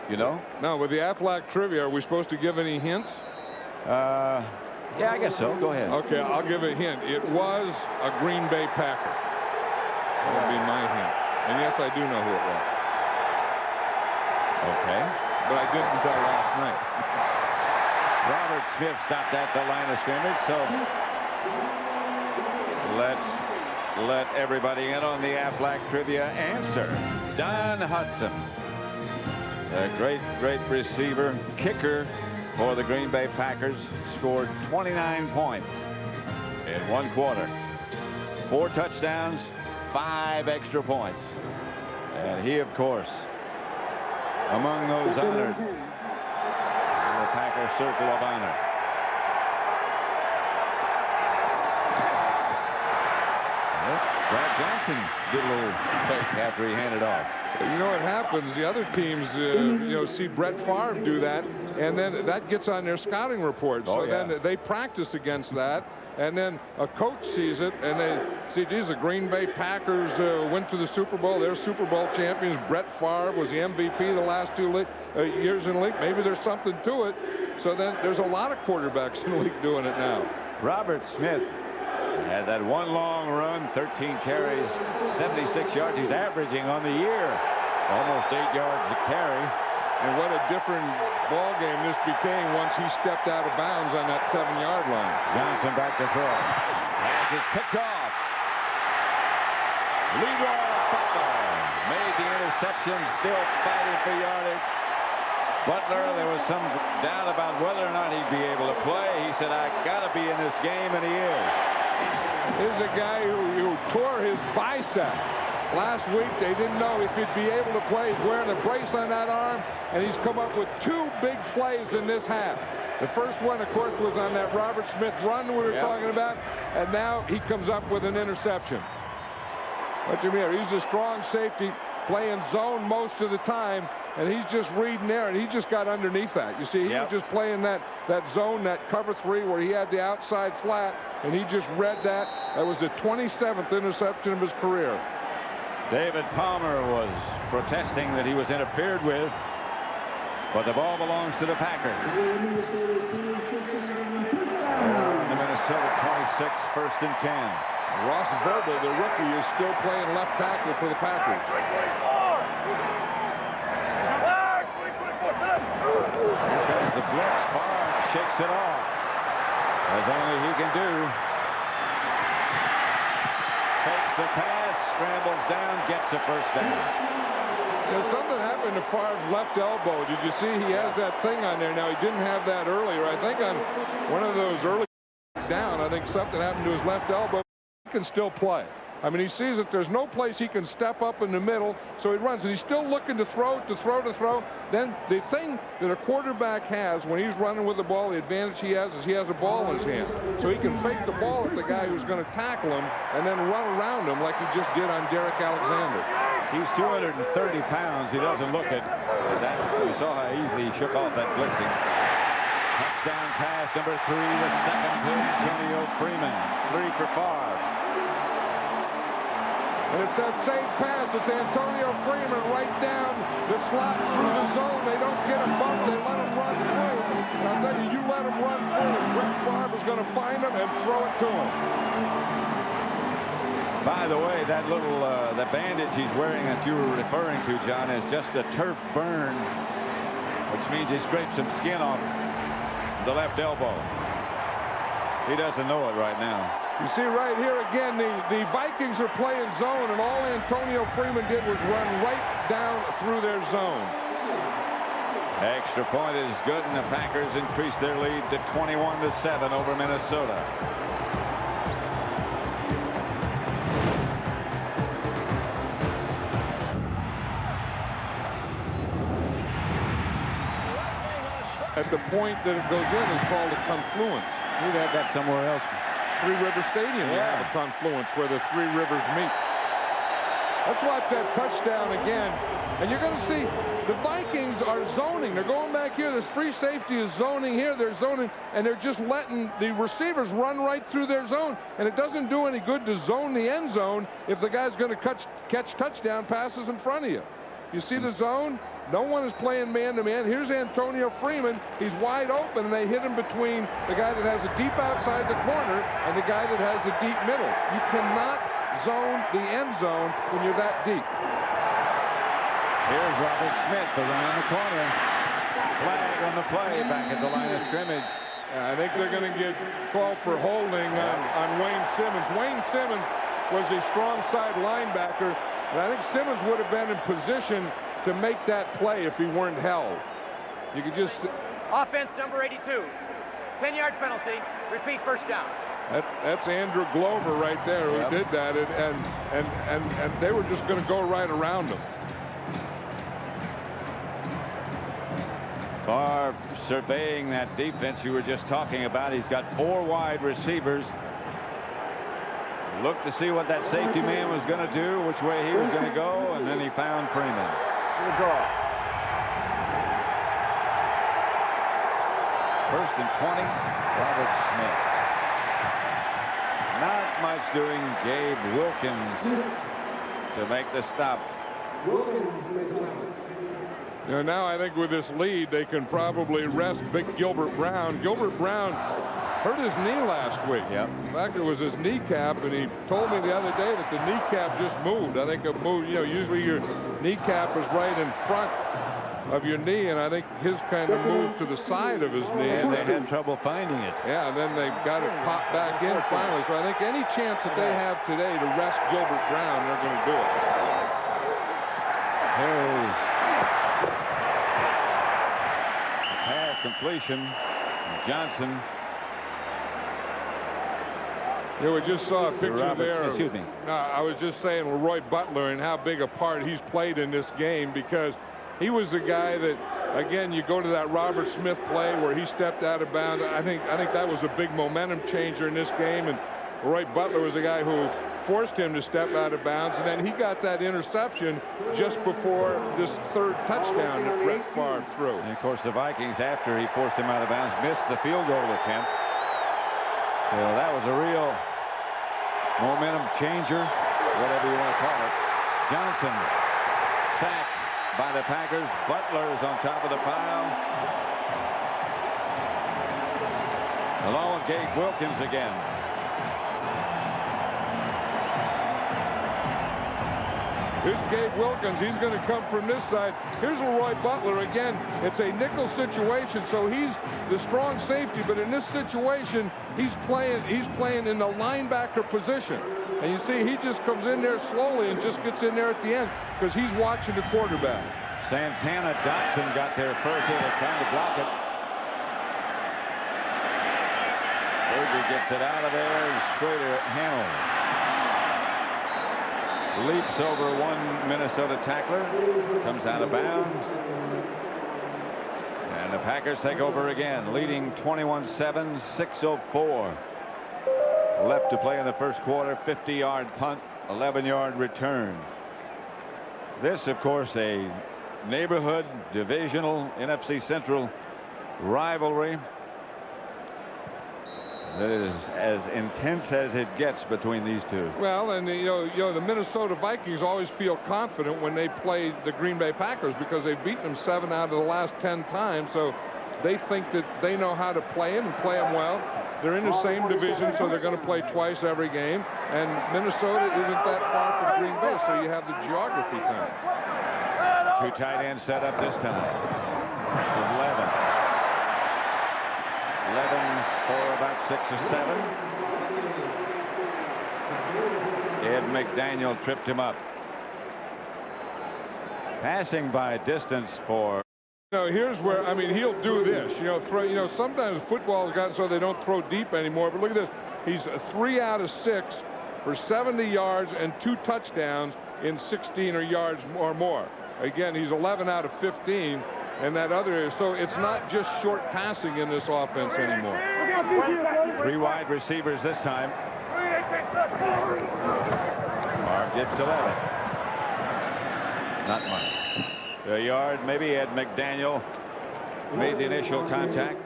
You know? No, with the Aflac trivia, are we supposed to give any hints? Yeah, I guess so. Go ahead. Okay, I'll give a hint. It was a Green Bay Packer. That would be my hint. And yes, I do know who it was. Okay. But I didn't until last night. Robert Smith stopped at the line of scrimmage, so let's let everybody in on the Aflac trivia answer. Don Hudson, a great receiver, kicker for the Green Bay Packers, scored 29 points in 1 quarter. 4 touchdowns, 5 extra points. And he, of course, among those honored in the Packer Circle of Honor. Brad Johnson did a little fake after he handed off. You know what happens? The other teams, you know, see Brett Favre do that, and then that gets on their scouting report. So then they practice against that, and then a coach sees it, and they see, geez, the Green Bay Packers went to the Super Bowl. They're Super Bowl champions. Brett Favre was the MVP the last 2 years in the league. Maybe there's something to it. So then there's a lot of quarterbacks in the league doing it now. Robert Smith had that 1 long run, 13 carries, 76 yards. He's averaging on the year Almost 8 yards to carry. And what a different ball game this became once he stepped out of bounds on that 7-yard line. Johnson back to throw. Pass is picked off. Leroy Butler made the interception, still fighting for yardage. Butler, there was some doubt about whether or not he'd be able to play. He said, I got to be in this game, and he is. Here's a guy who tore his bicep. Last week, they didn't know if he'd be able to play. He's wearing a brace on that arm, and he's come up with 2 big plays in this half. The first one, of course, was on that Robert Smith run we were talking about, and now he comes up with an interception. But you mean, he's a strong safety, playing zone most of the time, and he's just reading there, and he just got underneath that. You see, he was just playing that zone, that cover 3, where he had the outside flat, and he just read that. That was the 27th interception of his career. David Palmer was protesting that he was interfered with, but the ball belongs to the Packers. The Minnesota 26, 1st and 10. Ross Verbal, the rookie, is still playing left tackle for the Packers. Here comes the blitz. Favre shakes it off, as only he can do. Takes the pass, scrambles down, gets a first down. Something happened to Favre's left elbow. Did you see he has that thing on there now? He didn't have that earlier. I think on one of those early down, I think something happened to his left elbow. He can still play. I mean, he sees that there's no place he can step up in the middle, so he runs, and he's still looking to throw. Then the thing that a quarterback has when he's running with the ball, the advantage he has is he has a ball in his hand. So he can fake the ball at the guy who's going to tackle him and then run around him like he just did on Derek Alexander. He's 230 pounds. He doesn't look it. You saw how easily he shook off that blitzing. Touchdown pass number 3, the second to Antonio Freeman. 3 for Favre. And it's that same pass. It's Antonio Freeman right down the slot through the zone. They don't get a bump. They let him run through. And I'll tell you, you let him run through, and Brett Favre is going to find him and throw it to him. By the way, that little the bandage he's wearing that you were referring to, John, is just a turf burn, which means he scraped some skin off the left elbow. He doesn't know it right now. You see right here again, the Vikings are playing zone, and all Antonio Freeman did was run right down through their zone. Extra point is good, and the Packers increase their lead to 21-7 over Minnesota. At the point that it goes in is called a confluence. We'd have that somewhere else. Three River Stadium, you have a confluence where the 3 rivers meet. Let's watch that touchdown again. And you're going to see the Vikings are zoning. They're going back here. This free safety is zoning here. They're zoning, and they're just letting the receivers run right through their zone. And it doesn't do any good to zone the end zone if the guy's going to catch touchdown passes in front of you. You see the zone? No one is playing man-to-man. Here's Antonio Freeman. He's wide open, and they hit him between the guy that has a deep outside the corner and the guy that has a deep middle. You cannot zone the end zone when you're that deep. Here's Robert Smith around the corner. Flag on the play back at the line of scrimmage. I think they're going to get called for holding on Wayne Simmons. Wayne Simmons was a strong side linebacker, and I think Simmons would have been in position to make that play if he weren't held. You could just... Offense number 82. 10-yard penalty. Repeat, first down. That's Andrew Glover right there who did that, and they were just going to go right around him. Favre surveying that defense you were just talking about. He's got 4 wide receivers. Looked to see what that safety man was going to do, which way he was going to go, and then he found Freeman. The draw. 1st and 20, Robert Smith. Not much doing. Gabe Wilkins to make the stop. You know, now I think with this lead, they can probably rest big Gilbert Brown. Gilbert Brown hurt his knee last week. Yep. In fact, it was his kneecap, and he told me the other day that the kneecap just moved. I think it moved. You know, usually your kneecap is right in front of your knee, and I think his kind of moved to the side of his knee. And they had trouble finding it. Yeah, and then they got it popped back in finally. So I think any chance that they have today to rest Gilbert Brown, they're going to do it. Here's pass completion. Johnson. Yeah, we just saw a picture there. Excuse me. I was just saying Roy Butler and how big a part he's played in this game, because he was the guy that, again, you go to that Robert Smith play where he stepped out of bounds. I think that was a big momentum changer in this game, and Roy Butler was the guy who forced him to step out of bounds, and then he got that interception just before this third touchdown that Brett Favre threw. And of course, the Vikings, after he forced him out of bounds, missed the field goal attempt. So that was a real momentum changer, whatever you want to call it. Johnson sacked by the Packers. Butler's on top of the pile. Along with Gabe Wilkins again. Here's Gabe Wilkins. He's going to come from this side. Here's Roy Butler again. It's a nickel situation, so he's the strong safety. But in this situation, he's playing in the linebacker position. And you see, he just comes in there slowly and just gets in there at the end because he's watching the quarterback. Santana Dotson got there first. They were trying to block it. Berger gets it out of there. Schrader handled. Leaps over one Minnesota tackler, comes out of bounds, and the Packers take over again, leading 21-7, 6:04 left to play in the first quarter. 50-yard punt, 11-yard return. This, of course, a neighborhood divisional NFC Central rivalry that is as intense as it gets between these two. Well, and you know the Minnesota Vikings always feel confident when they play the Green Bay Packers because they've beaten them 7 out of the last 10 times. So they think that they know how to play them and play them well. They're in the same division, so they're going to play twice every game. And Minnesota isn't that far from Green Bay, so you have the geography thing. Two tight ends set up this time. It's 11. Levin's for about 6 or 7. Ed McDaniel tripped him up. Passing by distance for. Here's where, I mean, he'll do this. Throw. Sometimes football has gotten so they don't throw deep anymore. But look at this. He's 3 out of 6 for 70 yards and 2 touchdowns in 16 or yards or more. Again, he's 11 out of 15. And that other, so it's not just short passing in this offense anymore. 3 wide receivers this time. Favre gets to Levin. Not much. A yard, maybe Ed McDaniel made the initial contact.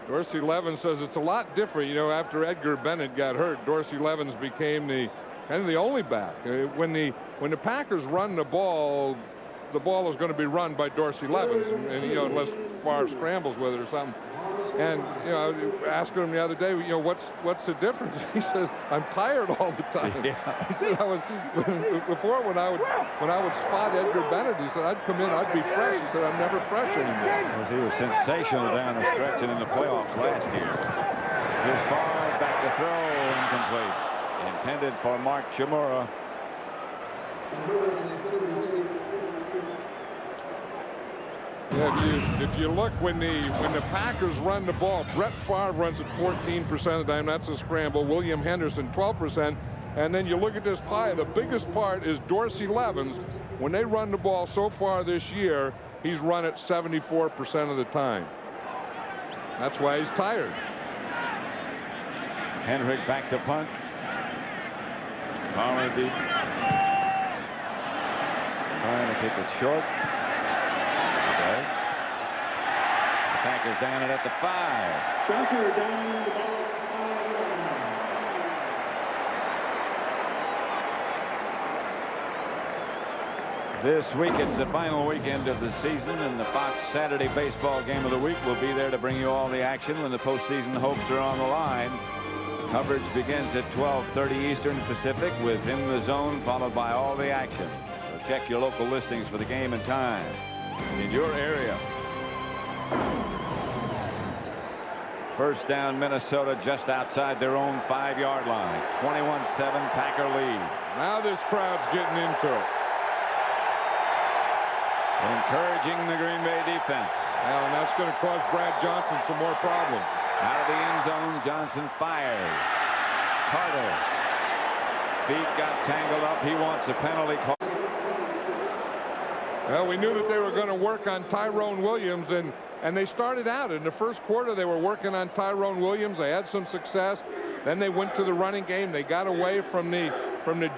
Dorsey Levens says it's a lot different. After Edgar Bennett got hurt, Dorsey Levens became the only back. When the Packers run the ball is going to be run by Dorsey Levens, and unless Favre scrambles with it or something. And asking him the other day, what's the difference? He says, I'm tired all the time. Yeah. He said, before when I would spot Edgar Bennett, he said I'd come in, I'd be fresh. He said I'm never fresh anymore. He was sensational down the stretch and in the playoffs last year. Here's Favre back to throw, incomplete. Intended for Mark Chmura. Yeah, if you look when the Packers run the ball, Brett Favre runs it 14% of the time. That's a scramble. William Henderson 12%. And then you look at this pie. The biggest part is Dorsey Levens. When they run the ball so far this year, he's run it 74% of the time. That's why he's tired. Henrik back to punt. Carmody trying to keep it short. Okay. The Packers down it at the 5. Tucker down the ball. This week, it's the final weekend of the season, and the Fox Saturday Baseball Game of the Week will be there to bring you all the action when the postseason hopes are on the line. Coverage begins at 12:30 Eastern Pacific with In the Zone, followed by all the action. So check your local listings for the game and time in your area. First down, Minnesota, just outside their own 5-yard line. 21-7 Packer lead. Now this crowd's getting into it. Encouraging the Green Bay defense. Well, and that's going to cause Brad Johnson some more problems. Out of the end zone, Johnson fires. Carter. Feet got tangled up. He wants a penalty call. Well, we knew that they were going to work on Tyrone Williams, and they started out in the first quarter. They were working on Tyrone Williams. They had some success. Then they went to the running game. They got away from the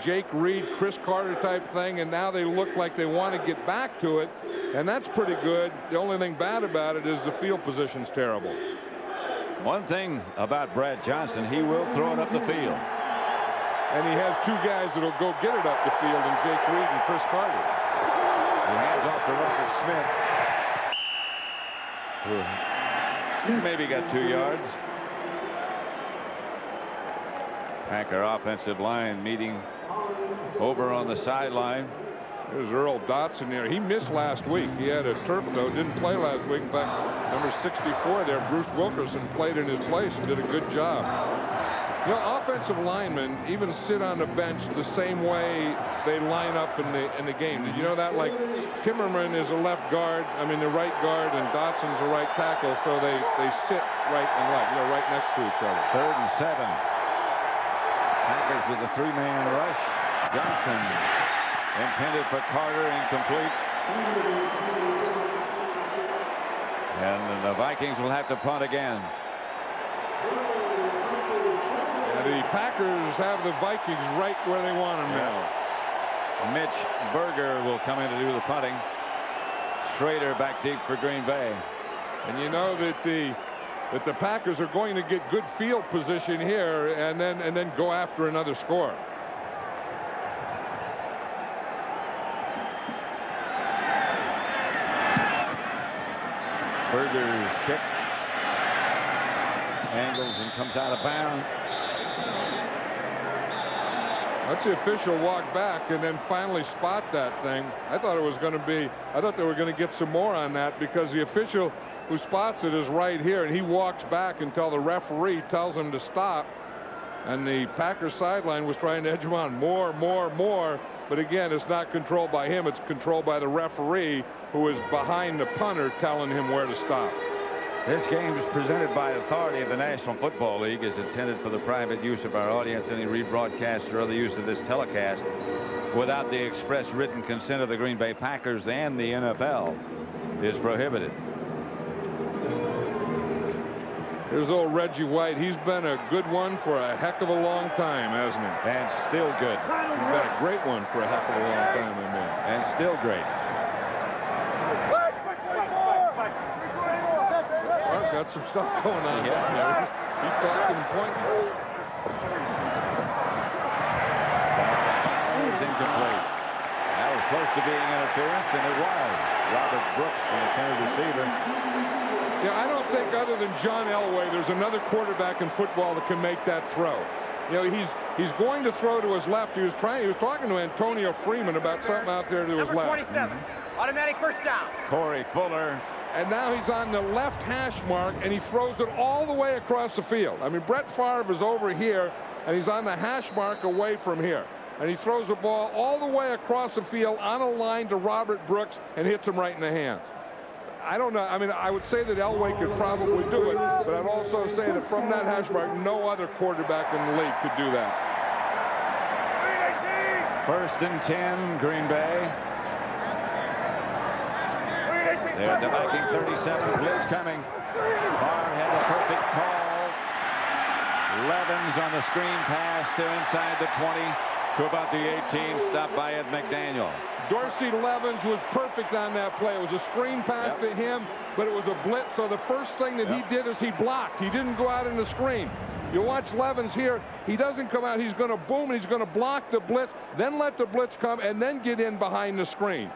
Jake Reed, Chris Carter type thing, and now they look like they want to get back to it, and that's pretty good. The only thing bad about it is the field position's terrible. One thing about Brad Johnson, he will throw it up the field. And he has two guys that'll go get it up the field in Jake Reed and Chris Carter. He hands off to Robert Smith. Who maybe got 2 yards. Packer offensive line meeting over on the sideline. There's Earl Dotson there. He missed last week. He had a turf toe, didn't play last week. In fact, number 64 there, Bruce Wilkerson, played in his place and did a good job. You know, offensive linemen even sit on the bench the same way they line up in the game. Did you know that? Like Timmerman is a left guard, the right guard, and Dotson's a right tackle, so they sit right and left, right next to each other. 3rd and 7. Packers with a 3-man rush. Johnson intended for Carter, incomplete. And the Vikings will have to punt again. The Packers have the Vikings right where they want them now. Mitch Berger will come in to do the punting. Schrader back deep for Green Bay. And you know that the Packers are going to get good field position here and then go after another score. Berger's kick angles and comes out of bounds. That's the official walk back and then finally spot that thing. I thought they were going to get some more on that, because the official who spots it is right here, and he walks back until the referee tells him to stop. And the Packers sideline was trying to edge him on more. But again, it's not controlled by him. It's controlled by the referee, who is behind the punter telling him where to stop. This game is presented by authority of the National Football League, is intended for the private use of our audience. Any rebroadcast or other use of this telecast without the express written consent of the Green Bay Packers and the NFL is prohibited. Here's old Reggie White. He's been a good one for a heck of a long time, hasn't he? And still good. He's been a great one for a heck of a long time, I mean. And still great. Well, got some stuff going on there. He's talking and pointing. It's incomplete. That was close to being interference, and it was. Robert Brooks, the intended receiver. Yeah, I don't think, other than John Elway, there's another quarterback in football that can make that throw. He's going to throw to his left. He was talking to Antonio Freeman about something out there to his left. Number 27, automatic first down. Corey Fuller. And now he's on the left hash mark, and he throws it all the way across the field. Brett Favre is over here, and he's on the hash mark away from here. And he throws the ball all the way across the field on a line to Robert Brooks and hits him right in the hands. I don't know. I would say that Elway could probably do it, but I'd also say that from that hash mark, no other quarterback in the league could do that. 1st and 10, Green Bay. They're at the Viking 37. Blitz coming. Favre had a perfect call. Levens on the screen pass to inside the 20 to about the 18. Stopped by Ed McDaniel. Dorsey Levens was perfect on that play. It was a screen pass to him, but it was a blitz. So the first thing that he did is he blocked. He didn't go out in the screen. You watch Levens here. He doesn't come out. He's going to boom, and he's going to block the blitz, then let the blitz come, and then get in behind the screen.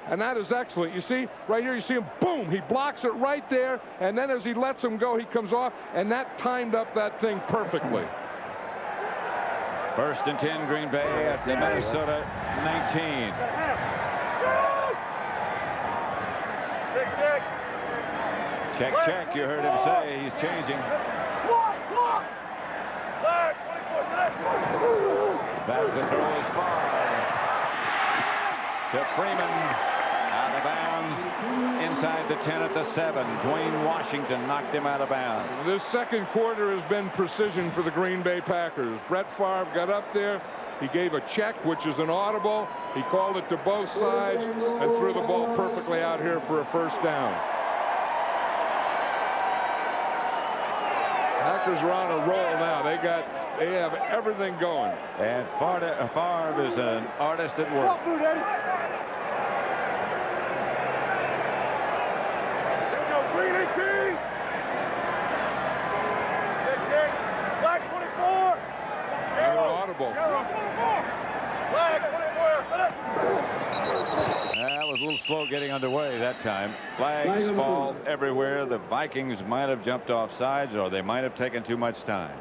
And that is excellent. You see, right here, you see him, boom, he blocks it right there, and then as he lets him go, he comes off, and that timed up that thing perfectly. 1st and 10, Green Bay at the Minnesota 19. Check, check, you heard him say. He's changing. Back to throw is far. To Freeman. Out of bounds. Inside the 10 at the 7. Dwayne Washington knocked him out of bounds. This second quarter has been precision for the Green Bay Packers. Brett Favre got up there. He gave a check, which is an audible. He called it to both sides and threw the ball perfectly out here for a first down. Packers are on a roll now. They have everything going. And Favre is an artist at work. Black 24. Audible. That was a little slow getting underway that time. Flags fall everywhere. The Vikings might have jumped off sides, or they might have taken too much time.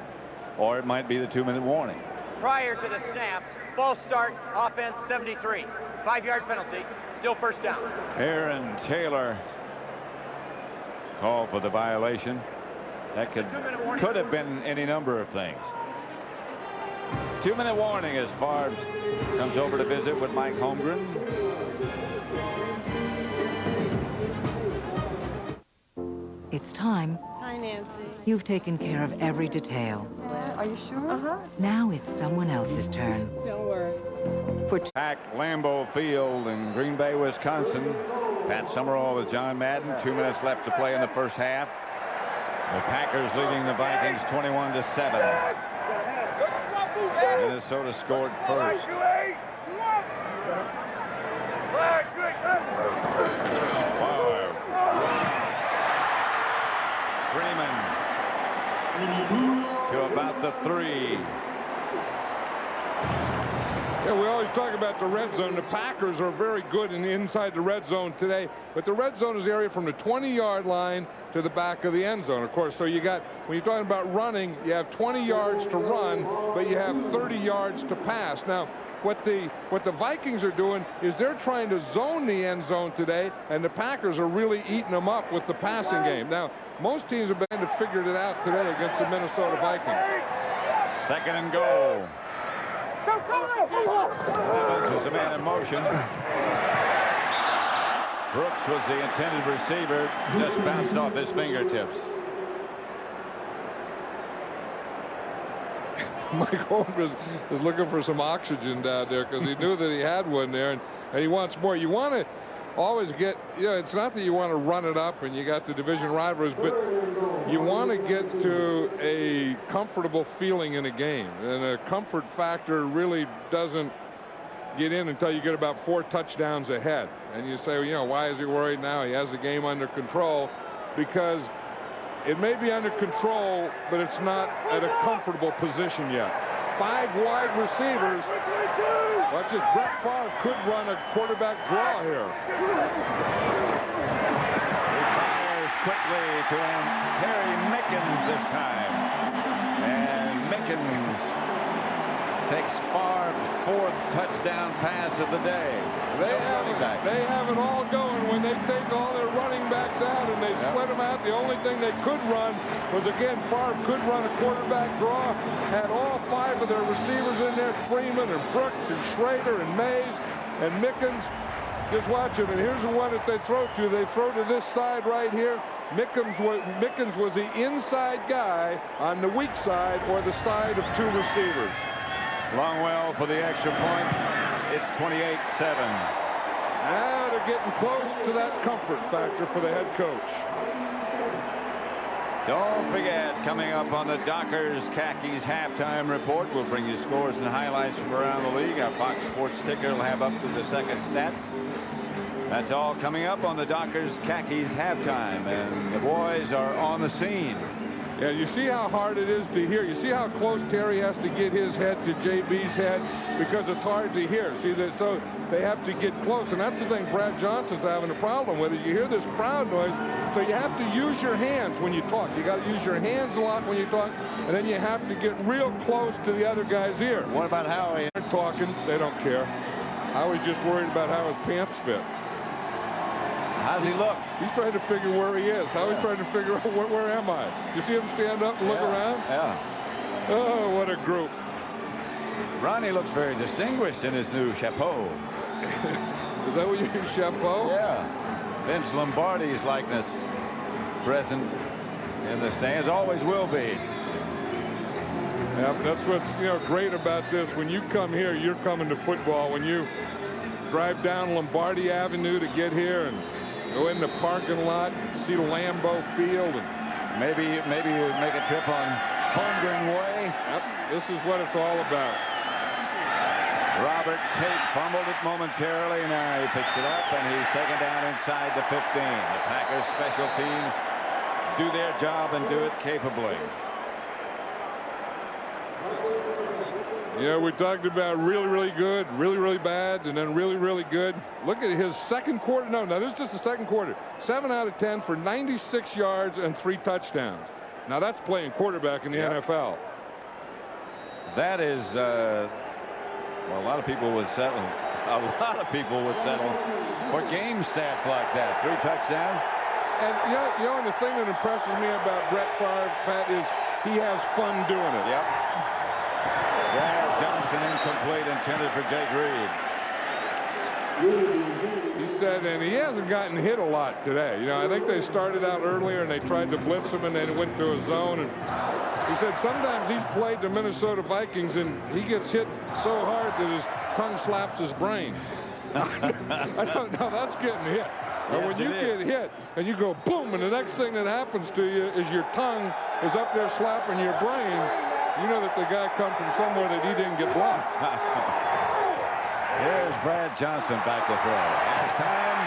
Or it might be the 2-minute warning. Prior to the snap, false start, offense 73. 5-yard penalty, still first down. Aaron Taylor called for the violation. That could have been any number of things. 2-minute warning as Favre comes over to visit with Mike Holmgren. It's time. Hi, Nancy. You've taken care of every detail. Are you sure? Uh-huh. Now it's someone else's turn. Don't worry. Packed Lambeau Field in Green Bay, Wisconsin. Pat Summerall with John Madden. 2 minutes left to play in the first half. The Packers leading the Vikings 21-7. Minnesota scored first. Freeman to about the 3. Yeah, we always talk about the red zone. The Packers are very good inside the red zone today, but the red zone is the area from the 20-yard line to the back of the end zone, of course. So you got, when you're talking about running, you have 20 yards to run, but you have 30 yards to pass. Now, what the Vikings are doing is they're trying to zone the end zone today, and the Packers are really eating them up with the passing game. Now, most teams have been to figure it out today against the Minnesota Vikings. 2nd and goal. Evans was the man in motion. Brooks was the intended receiver, just bounced off his fingertips. Mike Holmgren is looking for some oxygen down there because he knew that he had one there, and he wants more. You want to always get, it's not that you want to run it up and you got the division rivalries, but you want to get to a comfortable feeling in a game, and a comfort factor really doesn't get in until you get about 4 touchdowns ahead, and you say, why is he worried now? He has the game under control, because it may be under control, but it's not at a comfortable position yet. 5 wide receivers. Watch this. Brett Favre could run a quarterback draw here. He fires quickly to Harry Mickens this time. And Mickens takes Favre's 4th touchdown pass of the day. They have it all going when they take all their running backs out and they split them out. The only thing they could run was, again, Favre could run a quarterback draw. Had all 5 of their receivers in there, Freeman and Brooks and Schrader and Mays and Mickens. Just watch him, and here's the one that they throw to. They throw to this side right here. Mickens was the inside guy on the weak side, or the side of 2 receivers. Longwell for the extra point. It's 28-7. Now they're getting close to that comfort factor for the head coach. Don't forget, coming up on the Dockers Khakis halftime report, we'll bring you scores and highlights from around the league. Our Fox Sports ticker will have up to the second stats. That's all coming up on the Dockers Khakis halftime, and the boys are on the scene. Yeah, you see how hard it is to hear. You see how close Terry has to get his head to JB's head because it's hard to hear. See, so they have to get close, and that's the thing Brad Johnson's having a problem with. Is you hear this crowd noise, so you have to use your hands when you talk. You got to use your hands a lot when you talk, and then you have to get real close to the other guy's ear. What about Howie? They're talking, they don't care. Howie's just worried about how his pants fit. How's he look? He's trying to figure where he is. Howie's trying to figure out where am I? You see him stand up and look around? Yeah. Oh, what a group. Ronnie looks very distinguished in his new chapeau. Is that what you use, chapeau? Yeah. Vince Lombardi's likeness present in the stands. Always will be. Yeah, that's what's great about this. When you come here, you're coming to football. When you drive down Lombardi Avenue to get here and go in the parking lot, see Lambeau Field, and maybe you make a trip on Holmgren Way. Yep, this is what it's all about. Robert Tate fumbled it momentarily. Now he picks it up, and he's taken down inside the 15. The Packers special teams do their job and do it capably. Yeah, we talked about really, really good, really, really bad, and then really, really good. Look at his second quarter. No, this is just the second quarter. 7 out of 10 for 96 yards and 3 touchdowns. Now that's playing quarterback in the NFL. That is, well, a lot of people would settle. A lot of people would settle for game stats like that. 3 touchdowns. And and the thing that impresses me about Brett Favre, Pat, is he has fun doing it. Yep. Yeah, Johnson incomplete, intended for Jake Reed. He said, and he hasn't gotten hit a lot today. I think they started out earlier and they tried to blitz him and they went to a zone. And he said sometimes he's played the Minnesota Vikings and he gets hit so hard that his tongue slaps his brain. I don't know. That's getting hit. Yes, when you get hit and you go boom, and the next thing that happens to you is your tongue is up there slapping your brain, you know that the guy comes from somewhere that he didn't get blocked. Here's Brad Johnson back to throw. As time,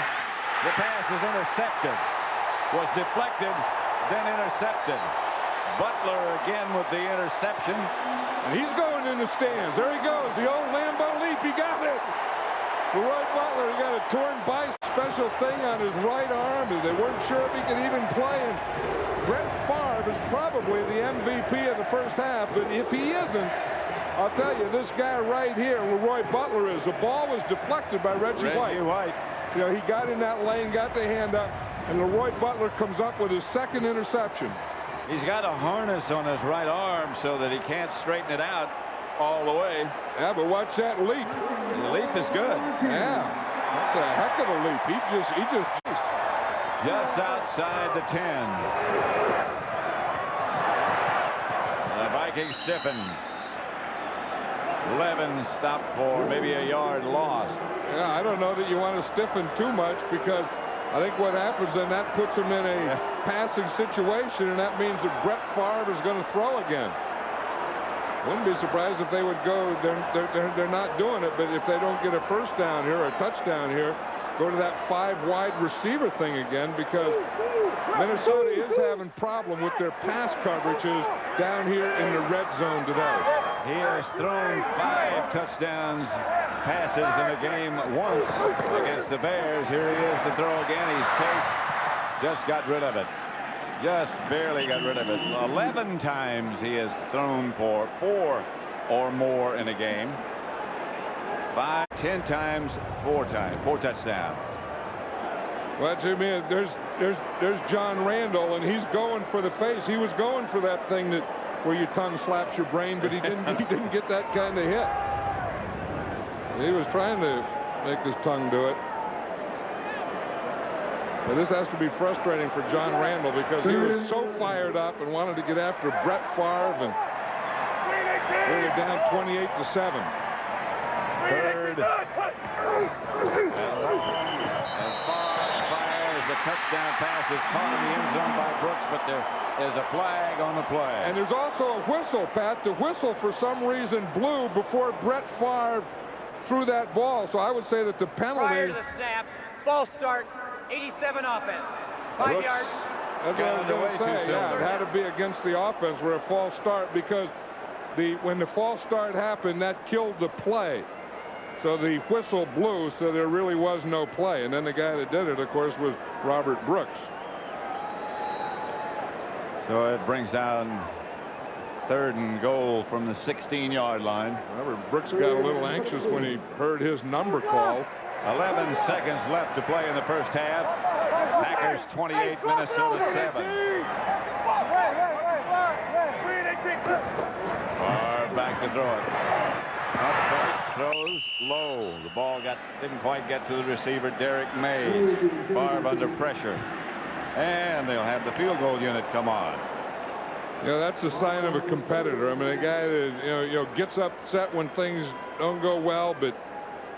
the pass is intercepted. Was deflected, then intercepted. Butler again with the interception. And he's going in the stands. There he goes. The old Lambeau leap. He got it. Roy Butler, he got a torn bicep special thing on his right arm. They weren't sure if he could even play. And Brett Favre is probably the MVP of the first half. But if he isn't, I'll tell you, this guy right here, where Roy Butler is, the ball was deflected by Reggie White. He got in that lane, got the hand up, and Leroy Butler comes up with his second interception. He's got a harness on his right arm so that he can't straighten it out all the way. Yeah, but watch that leap. The leap is good. Yeah, that's a heck of a leap. He just outside the 10. The Vikings stiffen. Levin stopped for maybe a yard lost. Yeah, I don't know that you want to stiffen too much, because I think what happens then, that puts him in a passing situation, and that means that Brett Favre is going to throw again. Wouldn't be surprised if they would go. They're not doing it, but if they don't get a first down here or a touchdown here, go to that 5 wide receiver thing again, because Minnesota is having problem with their pass coverages down here in the red zone today. He has thrown 5 touchdowns passes in a game once against the Bears. Here he is to throw again. He's chased. Just got rid of it. Just barely got rid of it. 11 times he has thrown for 4 or more in a game. 5, 10 times, 4 touchdowns. Well, Jimmy, there's John Randall, and he's going for the face. He was going for that thing where your tongue slaps your brain, but he didn't get that kind of hit. He was trying to make his tongue do it. But this has to be frustrating for John Randall, because he was so fired up and wanted to get after Brett Favre, and they were down 28-7. Third. As Favre fires, the touchdown pass is caught in the end zone by Brooks, but there is a flag on the play. And there's also a whistle, Pat. The whistle, for some reason, blew before Brett Favre threw that ball. So I would say that the penalty... Prior to the snap, false start, 87 offense. 5 yards. That's what I was going to say. Yeah, it had to be against the offense where a false start, because when the false start happened, that killed the play. So the whistle blew, so there really was no play. And then the guy that did it, of course, was Robert Brooks. So it brings down 3rd and goal from the 16-yard line. Robert Brooks got a little anxious when he heard his number called. 11 seconds left to play in the first half. Packers 28, Minnesota 7. Far back to throw it. Up front, throws low. The ball didn't quite get to the receiver, Derek Mays. Favre under pressure. And they'll have the field goal unit come on. You know, that's a sign of a competitor. I mean, a guy that, you know, gets upset when things don't go well, but,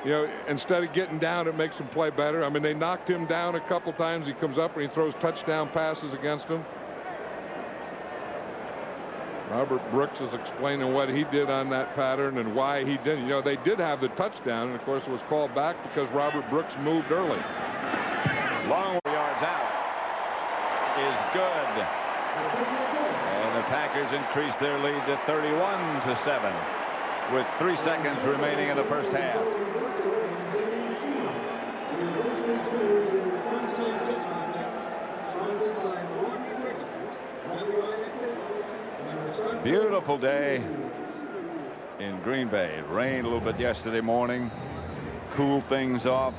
you know, instead of getting down, it makes him play better. I mean, they knocked him down a couple times. He comes up and he throws touchdown passes against them. Robert Brooks is explaining what he did on that pattern and why he didn't. You know, they did have the touchdown, and of course it was called back because Robert Brooks moved early. Long yards out is good. And the Packers increase their lead to 31-7 with 3 seconds remaining in the first half. Beautiful day in Green Bay. It rained a little bit yesterday morning, cooled things off.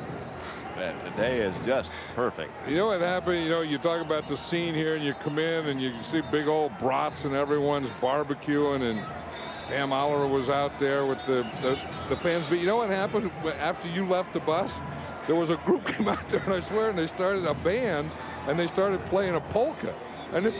And today is just perfect. You know what happened? You know, you talk about the scene here, and you come in and you see big old brats and everyone's barbecuing, and Pam Oliver was out there with the fans. But you know what happened after you left the bus? There was a group came out there, and I swear, and they started a band, and they started playing a polka, and then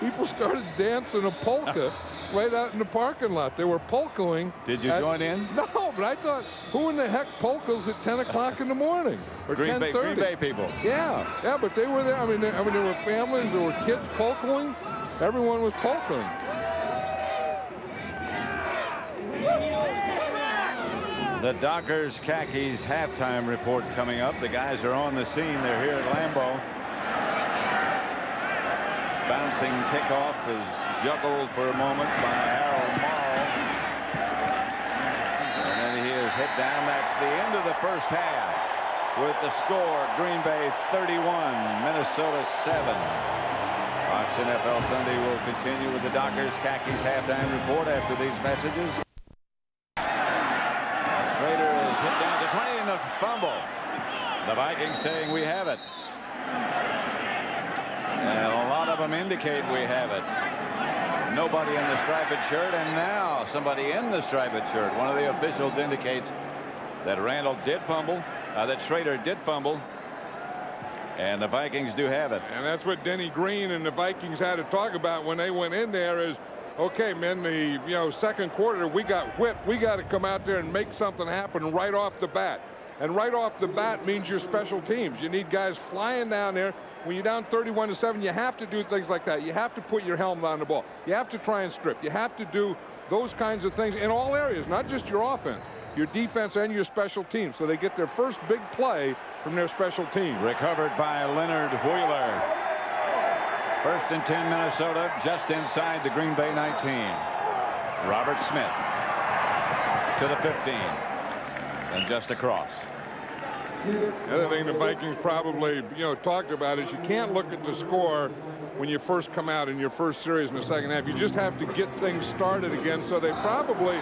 people started dancing a polka right out in the parking lot. They were polkaing. Did you join in? No, but I thought, who in the heck polkas at 10 o'clock in the morning? Or Green 10:30? Bay people. Yeah, but they were there. I mean, there were families, there were kids polkaing. Everyone was polkaing. The Dockers Khakis halftime report coming up. The guys are on the scene. They're here at Lambeau. Bouncing kickoff is juggled for a moment by Harold Morrow. And then he is hit down. That's the end of the first half. With the score, Green Bay 31, Minnesota 7. Fox NFL Sunday will continue with the Dockers Khakis halftime report after these messages. Schrader is hit down to 20 in the fumble. The Vikings saying we have it. And a lot of them indicate we have it. Nobody in the striped shirt, and now somebody in the striped shirt. One of the officials indicates that Randall did fumble, that Schrader did fumble, and the Vikings do have it. And that's what Denny Green and the Vikings had to talk about when they went in there is, okay, man, the second quarter we got whipped. We got to come out there and make something happen right off the bat. And right off the bat means your special teams. You need guys flying down there. When you're down 31-7, you have to do things like that. You have to put your helmet on the ball. You have to try and strip. You have to do those kinds of things in all areas, not just your offense, your defense and your special teams. So they get their first big play from their special team. Recovered by Leonard Wheeler. 1st and 10 Minnesota, just inside the Green Bay 19. Robert Smith to the 15 and just across. The other thing the Vikings probably, talked about is you can't look at the score when you first come out in your first series in the second half. You just have to get things started again. So they probably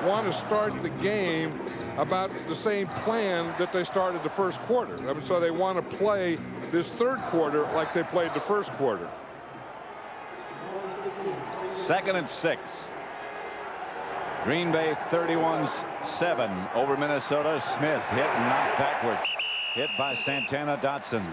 want to start the game about the same plan that they started the first quarter. I mean, so they want to play this third quarter like they played the first quarter. 2nd and 6. Green Bay 31-7 over Minnesota. Smith hit and knocked backwards. Hit by Santana Dotson.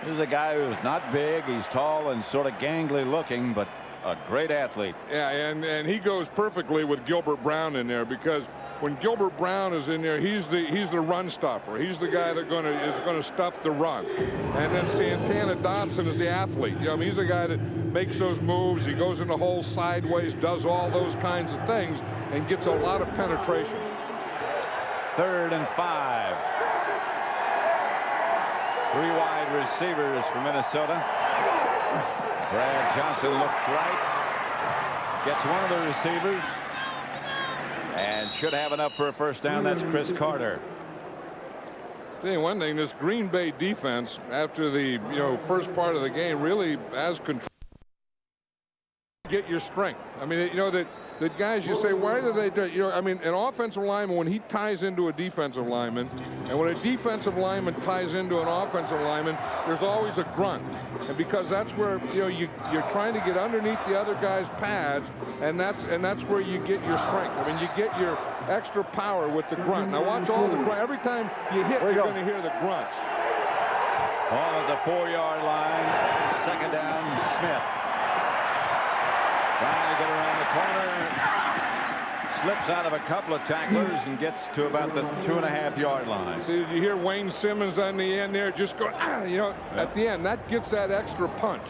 This is a guy who's not big. He's tall and sort of gangly looking, but a great athlete. Yeah, and he goes perfectly with Gilbert Brown in there, because when Gilbert Brown is in there, he's the run stopper. He's the guy that is going to stuff the run. And then Santana Dotson is the athlete. He's the guy that makes those moves. He goes in the hole sideways, does all those kinds of things, and gets a lot of penetration. 3rd and 5. Three wide receivers for Minnesota. Brad Johnson looked right. Gets one of the receivers. And should have enough for a first down. That's Chris Carter. Tell you one thing, this Green Bay defense, after the first part of the game, really has control. Get your strength. I mean, that guys, you say, why do they do? I mean, an offensive lineman, when he ties into a defensive lineman, and when a defensive lineman ties into an offensive lineman, there's always a grunt, and because that's where you're trying to get underneath the other guy's pads, and that's where you get your strength. I mean, you get your extra power with the grunt. Now watch all the grunt. Every time you hit, you're going to hear the grunts. Ball at the 4-yard line. Second down, Smith. Trying to get around the corner. Slips out of a couple of tacklers and gets to about the 2.5-yard line. See, you hear Wayne Simmons on the end there just go, at the end. That gets that extra punch.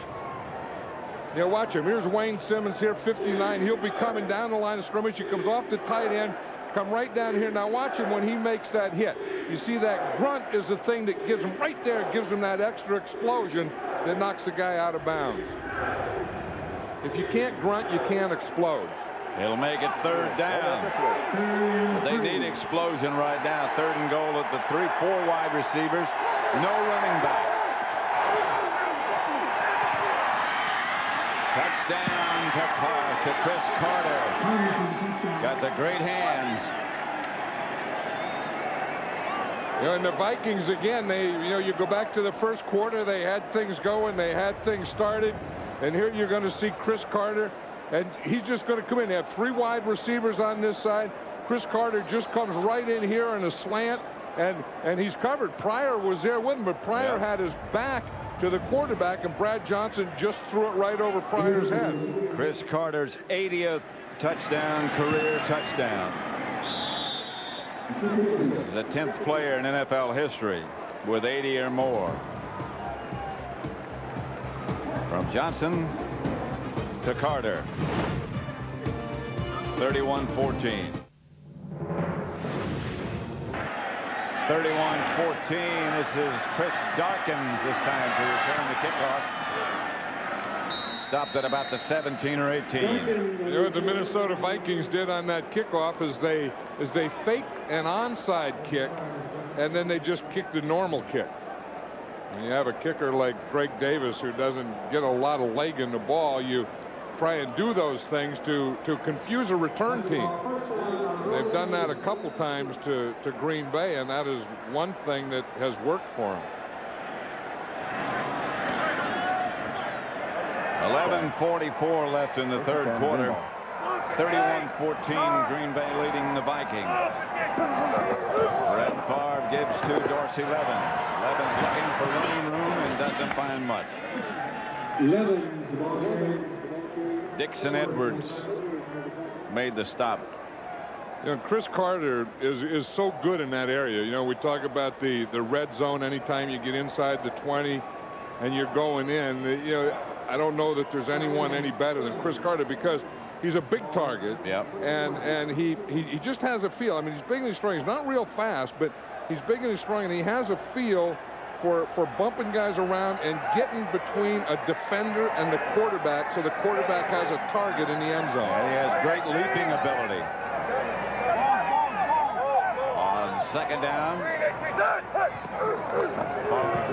Watch him. Here's Wayne Simmons here, 59. He'll be coming down the line of scrimmage. He comes off the tight end, come right down here. Now watch him when he makes that hit. You see that grunt is the thing that gives him right there, gives him that extra explosion that knocks the guy out of bounds. If you can't grunt, you can't explode. He'll make it third down. They need explosion right now. Third and goal at the 3-4 wide receivers. No running back. Touchdown to Chris Carter. Got the great hands. And the Vikings, again, you go back to the first quarter, they had things going, they had things started. And here you're going to see Chris Carter, and he's just going to come in. They have 3 wide receivers on this side. Chris Carter just comes right in here in a slant, and he's covered. Pryor was there with him, but Pryor had his back to the quarterback, and Brad Johnson just threw it right over Pryor's head. Chris Carter's 80th touchdown, career touchdown. The 10th player in NFL history with 80 or more. From Johnson to Carter. 31-14. 31-14. This is Chris Darkins this time to return the kickoff. Stopped at about the 17 or 18. What the Minnesota Vikings did on that kickoff is they faked an onside kick, and then they just kicked a normal kick. When you have a kicker like Greg Davis who doesn't get a lot of leg in the ball, you try and do those things to confuse a return team. They've done that a couple times to Green Bay, and that is one thing that has worked for them. 11:44 left in the third quarter. 31-14, Green Bay leading the Vikings. Brett Favre gives to Dorsey Levin. Levin's looking for running room and doesn't find much. Dixon Edwards made the stop. Chris Carter is so good in that area. We talk about the red zone anytime you get inside the 20 and you're going in. I don't know that there's anyone any better than Chris Carter because he's a big target. Yep. And he just has a feel. I mean, he's big and strong. He's not real fast, but he's big and strong, and he has a feel for bumping guys around and getting between a defender and the quarterback so the quarterback has a target in the end zone. He has great leaping ability. On second down,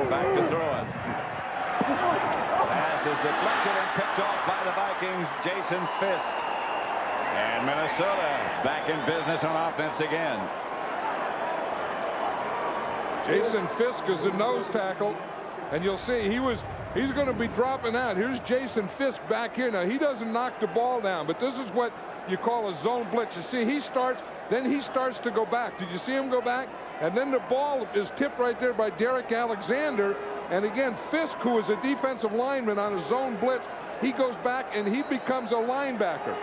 back to throw it. Pass is deflected and picked off by the Vikings, Jason Fisk. And Minnesota back in business on offense again. Jason Fisk is the nose tackle, and you'll see he's going to be dropping out. Here's Jason Fisk back here. Now, he doesn't knock the ball down, but this is what you call a zone blitz. You see, he starts to go back. Did you see him go back? And then the ball is tipped right there by Derek Alexander. And again, Fisk, who is a defensive lineman on a zone blitz, he goes back and he becomes a linebacker.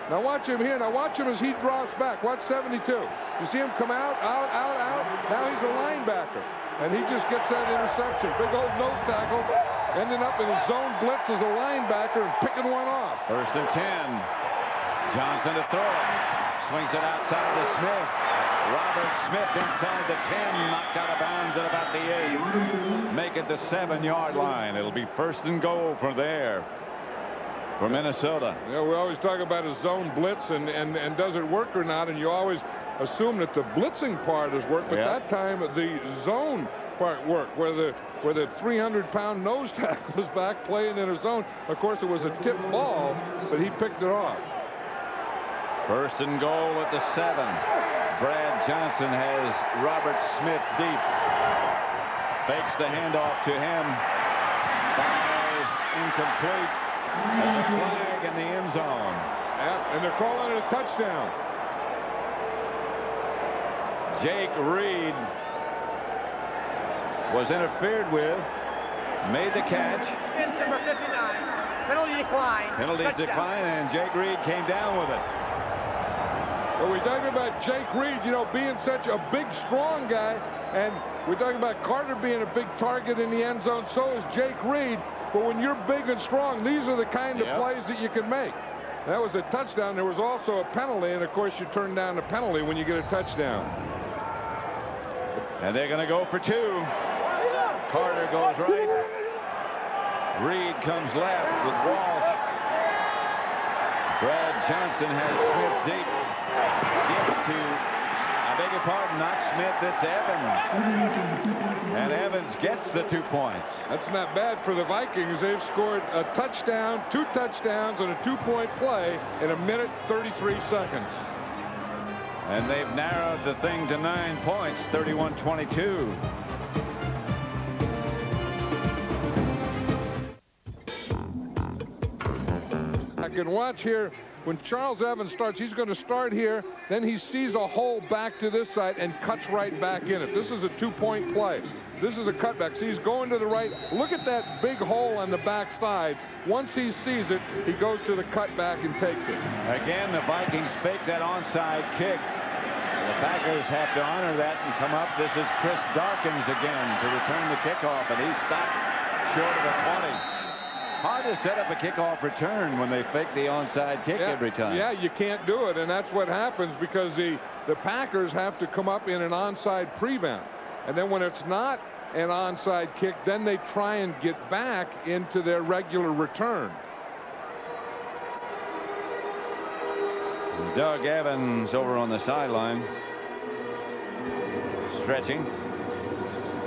Now watch him here. Now watch him as he drops back. Watch 72. You see him come out. Now he's a linebacker. And he just gets that interception. Big old nose tackle. Ending up in his zone blitz as a linebacker and picking one off. First and 10. Johnson to throw it. Swings it outside to Smith. Robert Smith inside the 10, knocked out of bounds at about the 8. Make it the 7-yard line. It'll be first and goal from there for Minnesota. Yeah, we always talk about a zone blitz and does it work or not, and you always assume that the blitzing part has worked, but that time the zone part worked, where the 300-pound nose tackle was back playing in a zone. Of course, it was a tip ball, but he picked it off. First and goal at the 7. Brad Johnson has Robert Smith deep. Fakes the handoff to him. Fires incomplete. There's a flag in the end zone. Yeah, and they're calling it a touchdown. Jake Reed was interfered with. Made the catch. Number 59. Penalty decline. Penalties decline, and Jake Reed came down with it. Well, we're talking about Jake Reed, you know, being such a big, strong guy, and we're talking about Carter being a big target in the end zone. So is Jake Reed. But when you're big and strong, these are the kind of plays that you can make. That was a touchdown. There was also a penalty, and of course you turn down the penalty when you get a touchdown. And they're going to go for 2. Carter goes right. Reed comes left with Walsh. Brad Johnson has Smith deep. Gives to, I beg your pardon, not Smith, it's Evans. And Evans gets the 2 points. That's not bad for the Vikings. They've scored a touchdown, 2 touchdowns, and a 2-point play in 1 minute 33 seconds. And they've narrowed the thing to 9 points, 31-22. I can watch here when Charles Evans starts. He's going to start here, then he sees a hole back to this side and cuts right back in it. This is a 2-point play. This is a cutback. See, he's going to the right. Look at that big hole on the backside. Once he sees it, he goes to the cutback and takes it. Again, the Vikings fake that onside kick. The Packers have to honor that and come up. This is Chris Dawkins again to return the kickoff, and he's stopped short of the 20. Hard to set up a kickoff return when they fake the onside kick every time. Yeah, you can't do it, and that's what happens because the Packers have to come up in an onside prevent. And then when it's not an onside kick, then they try and get back into their regular return. Doug Evans over on the sideline. Stretching.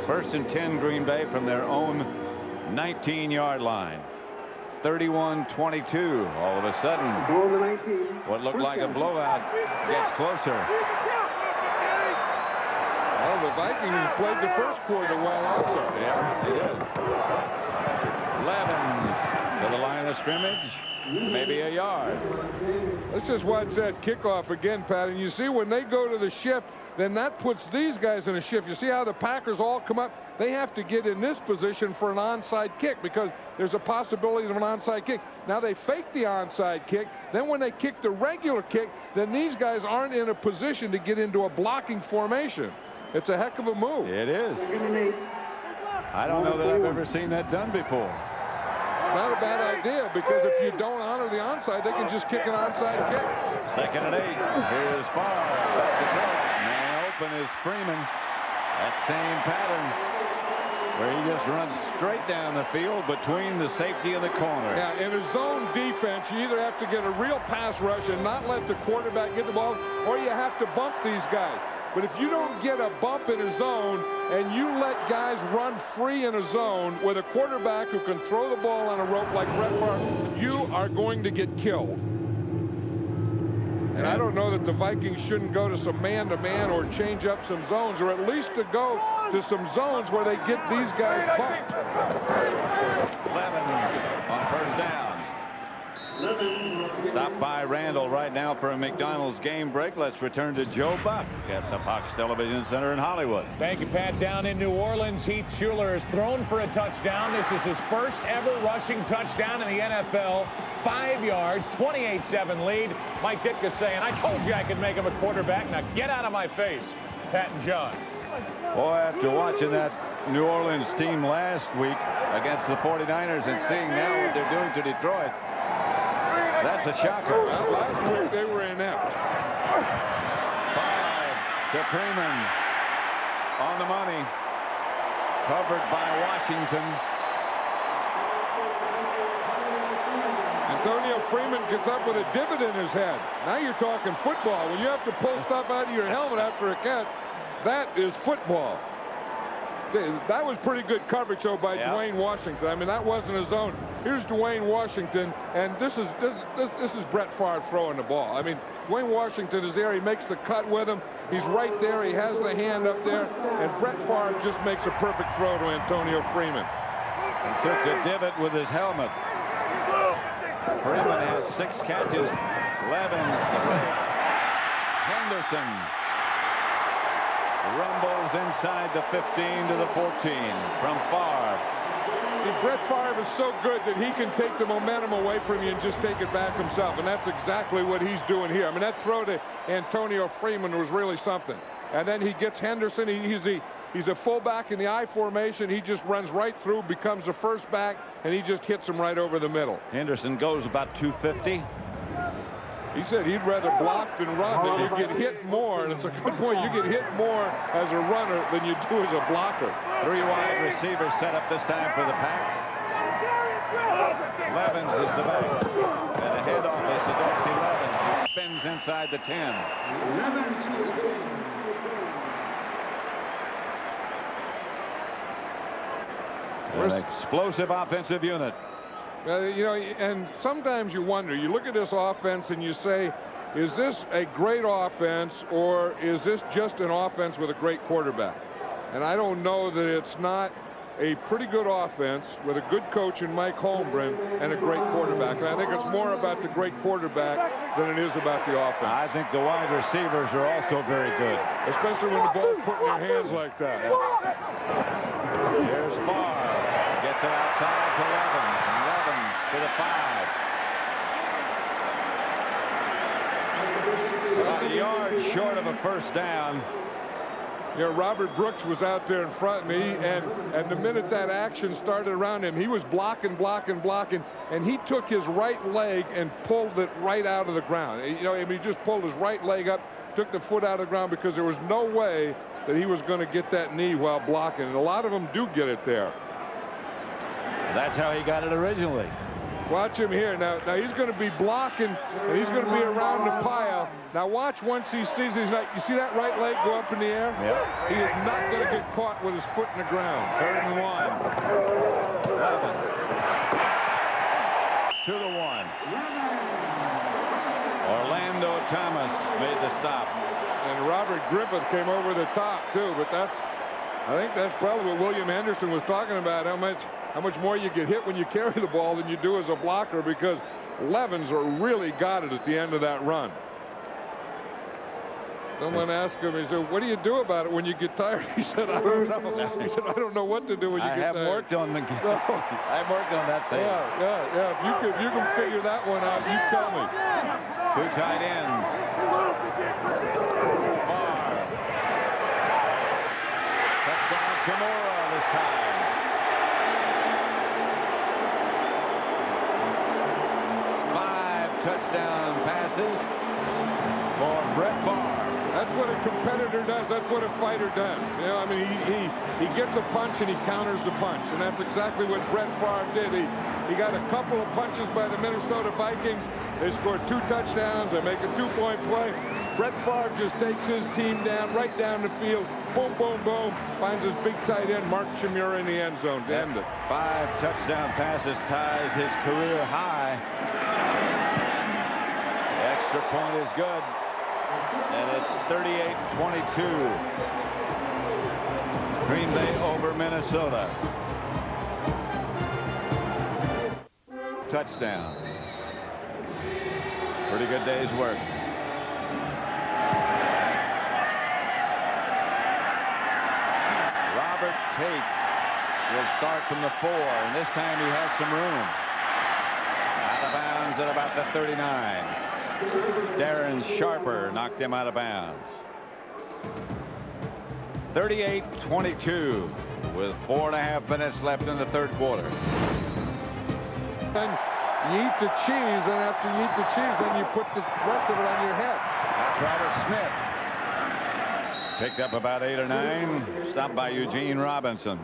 First and 10 Green Bay from their own 19-yard line. 31-22. All of a sudden, what looked like a blowout gets closer. Well, the Vikings played the first quarter well also. Yeah, they did. Levens to the line of scrimmage. Maybe a yard. Let's just watch that kickoff again, Pat. And you see when they go to the shift, then that puts these guys in a shift. You see how the Packers all come up? They have to get in this position for an onside kick because there's a possibility of an onside kick. Now they fake the onside kick. Then when they kick the regular kick, then these guys aren't in a position to get into a blocking formation. It's a heck of a move. It is. I don't know that I've ever seen that done before. Not a bad idea because if you don't honor the onside, they can just kick an onside kick. 2nd and 8. Here's Farr. Back to throw. Man open is Freeman. That same pattern where he just runs straight down the field between the safety and the corner. Yeah, in a zone defense, you either have to get a real pass rush and not let the quarterback get the ball, or you have to bump these guys. But if you don't get a bump in a zone and you let guys run free in a zone with a quarterback who can throw the ball on a rope like Brett Favre, you are going to get killed. And I don't know that the Vikings shouldn't go to some man-to-man or change up some zones, or at least to go to some zones where they get these guys bumped. 11 on first down. Stopped by Randall right now for a McDonald's game break. Let's return to Joe Buck at the Fox Television Center in Hollywood. Thank you, Pat. Down in New Orleans, Heath Schuler has thrown for a touchdown. This is his first ever rushing touchdown in the NFL. 5 yards, 28-7 lead. Mike Ditka saying, I told you I could make him a quarterback. Now get out of my face, Pat and John. Boy, after watching that New Orleans team last week against the 49ers and seeing now what they're doing to Detroit, that's a shocker. Well, last week they were inept. 5 to Freeman. On the money. Covered by Washington. Antonio Freeman gets up with a divot in his head. Now you're talking football. When you have to pull stuff out of your helmet after a catch, that is football. That was pretty good coverage, though, by Dwayne Washington. I mean, that wasn't his own. Here's Dwayne Washington, and this is Brett Favre throwing the ball. I mean, Dwayne Washington is there. He makes the cut with him. He's right there. He has the hand up there, and Brett Favre just makes a perfect throw to Antonio Freeman. He took the divot with his helmet. Freeman has 6 catches. Levens the break. Henderson rumbles inside the 15 to the 14 from Favre. See, Brett Favre is so good that he can take the momentum away from you and just take it back himself, and that's exactly what he's doing here. I mean, that throw to Antonio Freeman was really something. And then he gets Henderson. He's a fullback in the I formation. He just runs right through, becomes the first back, and he just hits him right over the middle. Henderson goes about 250. He said he'd rather block than run. That you get hit more, and it's a good point. You get hit more as a runner than you do as a blocker. 3 wide receivers set up this time for the Pack. Levens is the back. And the head office to Dorsey Levens, who spins inside the 10. An explosive offensive unit. You know, and sometimes you wonder, you look at this offense and you say, is this a great offense or is this just an offense with a great quarterback? And I don't know that it's not a pretty good offense with a good coach in Mike Holmgren and a great quarterback. And I think it's more about the great quarterback than it is about the offense. I think the wide receivers are also very good. Especially when the ball's put in your hands like that. Here's Favre. Gets it outside to Levens. And Levens to the 5. About a yard short of a first down. You know, Robert Brooks was out there in front of me, and the minute that action started around him, he was blocking, and he took his right leg and pulled it right out of the ground. You know, I mean, he just pulled his right leg up, took the foot out of the ground because there was no way that he was going to get that knee while blocking. And a lot of them do get it there. That's how he got it originally. Watch him here. Now he's going to be blocking, and he's going to be around the pile. Now watch once he sees he's not. You see that right leg go up in the air? Yep. He is not going to get caught with his foot in the ground. 3rd and 1. Levens. To the 1. Orlando Thomas made the stop. And Robert Griffith came over the top too, but I think that's probably what William Henderson was talking about, how much more you get hit when you carry the ball than you do as a blocker, because Levens really got it at the end of that run. Someone asked him, he said, what do you do about it when you get tired? He said, I don't know. He said, I don't know what to do when you get tired. I've worked on that thing. Yeah. If you can figure that one out, you tell me. 2 tight ends. Favre. Touchdown Chamorro this time. 5 touchdown passes for Brett Favre. That's what a competitor does. That's what a fighter does. You know, I mean, he gets a punch and he counters the punch, and that's exactly what Brett Favre did. He got a couple of punches by the Minnesota Vikings. They scored 2 touchdowns. They make a 2-point play. Brett Favre just takes his team down, right down the field. Boom, boom, boom. Finds his big tight end, Mark Chimura, in the end zone to end it. 5 touchdown passes ties his career high. The extra point is good. And it's 38-22. Green Bay over Minnesota. Touchdown. Pretty good day's work. Robert Tate will start from the 4, and this time he has some room. Out of bounds at about the 39. Darren Sharper knocked him out of bounds. 38-22 with 4.5 minutes left in the 3rd quarter. And you eat the cheese, and after you eat the cheese, then you put the rest of it on your head. That's Robert Smith. Picked up about 8 or 9. Stopped by Eugene Robinson.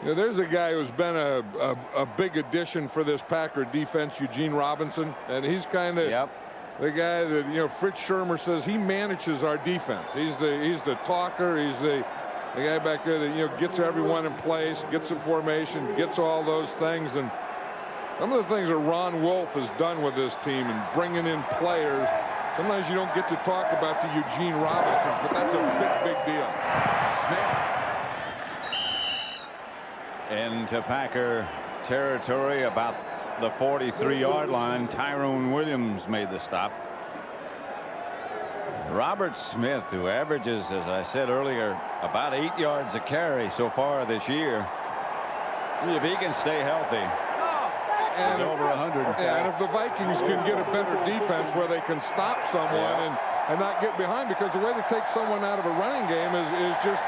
You know, there's a guy who's been a big addition for this Packer defense, Eugene Robinson, and he's kind of the guy that, you know, Fritz Shermer says he manages our defense. He's the talker. He's the guy back there that, you know, gets everyone in place, gets the formation, gets all those things. And some of the things that Ron Wolf has done with this team and bringing in players, sometimes you don't get to talk about the Eugene Robinsons, but that's a big deal. Smith into Packer territory about the 43-yard line. Tyrone Williams made the stop. Robert Smith, who averages, as I said earlier, about 8 yards a carry so far this year. If he can stay healthy, and over 100. And if the Vikings can get a better defense where they can stop someone and not get behind, because the way to take someone out of a running game is just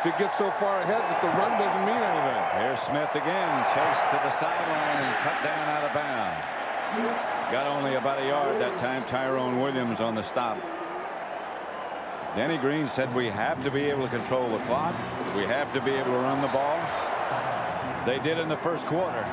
to get so far ahead that the run doesn't mean anything. Here's Smith again, chased to the sideline and cut down out of bounds. Got only about a yard that time. Tyrone Williams on the stop. Danny Green said we have to be able to control the clock. We have to be able to run the ball. They did in the first quarter.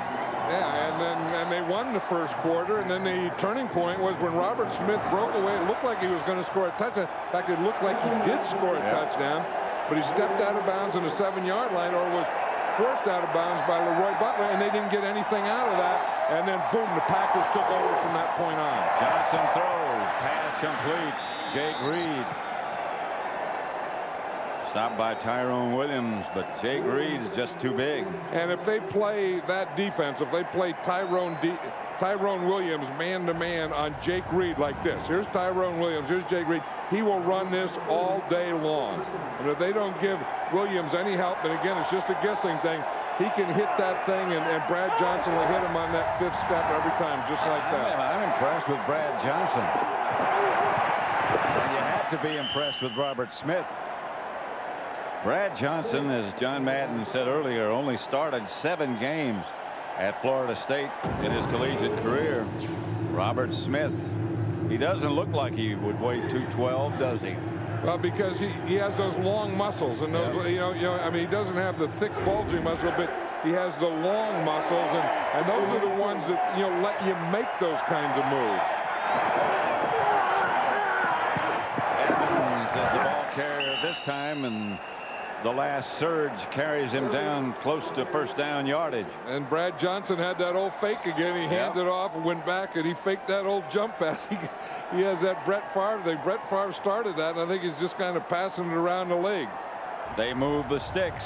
Yeah, and they won the first quarter, and then the turning point was when Robert Smith broke away. It looked like he was going to score a touchdown. In fact, it looked like he did score a touchdown, but he stepped out of bounds on the 7-yard line, or was forced out of bounds by Leroy Butler, and they didn't get anything out of that. And then, boom, the Packers took over from that point on. Johnson throws, pass complete. Jake Reed. Stopped by Tyrone Williams, but Jake Reed is just too big. And if they play that defense, if they play Tyrone Williams man-to-man on Jake Reed like this, here's Tyrone Williams, here's Jake Reed, he will run this all day long. And if they don't give Williams any help, and again, it's just a guessing thing, he can hit that thing, and Brad Johnson will hit him on that 5th step every time, just like that. I'm impressed with Brad Johnson. And you have to be impressed with Robert Smith. Brad Johnson, as John Madden said earlier, only started 7 games at Florida State in his collegiate career. Robert Smith, he doesn't look like he would weigh 212, does he? Well, because he has those long muscles, and those, you know, I mean, he doesn't have the thick, bulging muscle, but he has the long muscles, and those are the ones that, you know, let you make those kinds of moves. Evans is the ball carrier this time, and the last surge carries him down close to first down yardage. And Brad Johnson had that old fake again. He handed it off and went back, and he faked that old jump pass. He has that Brett Favre thing. Brett Favre started that, and I think he's just kind of passing it around the league. They move the sticks.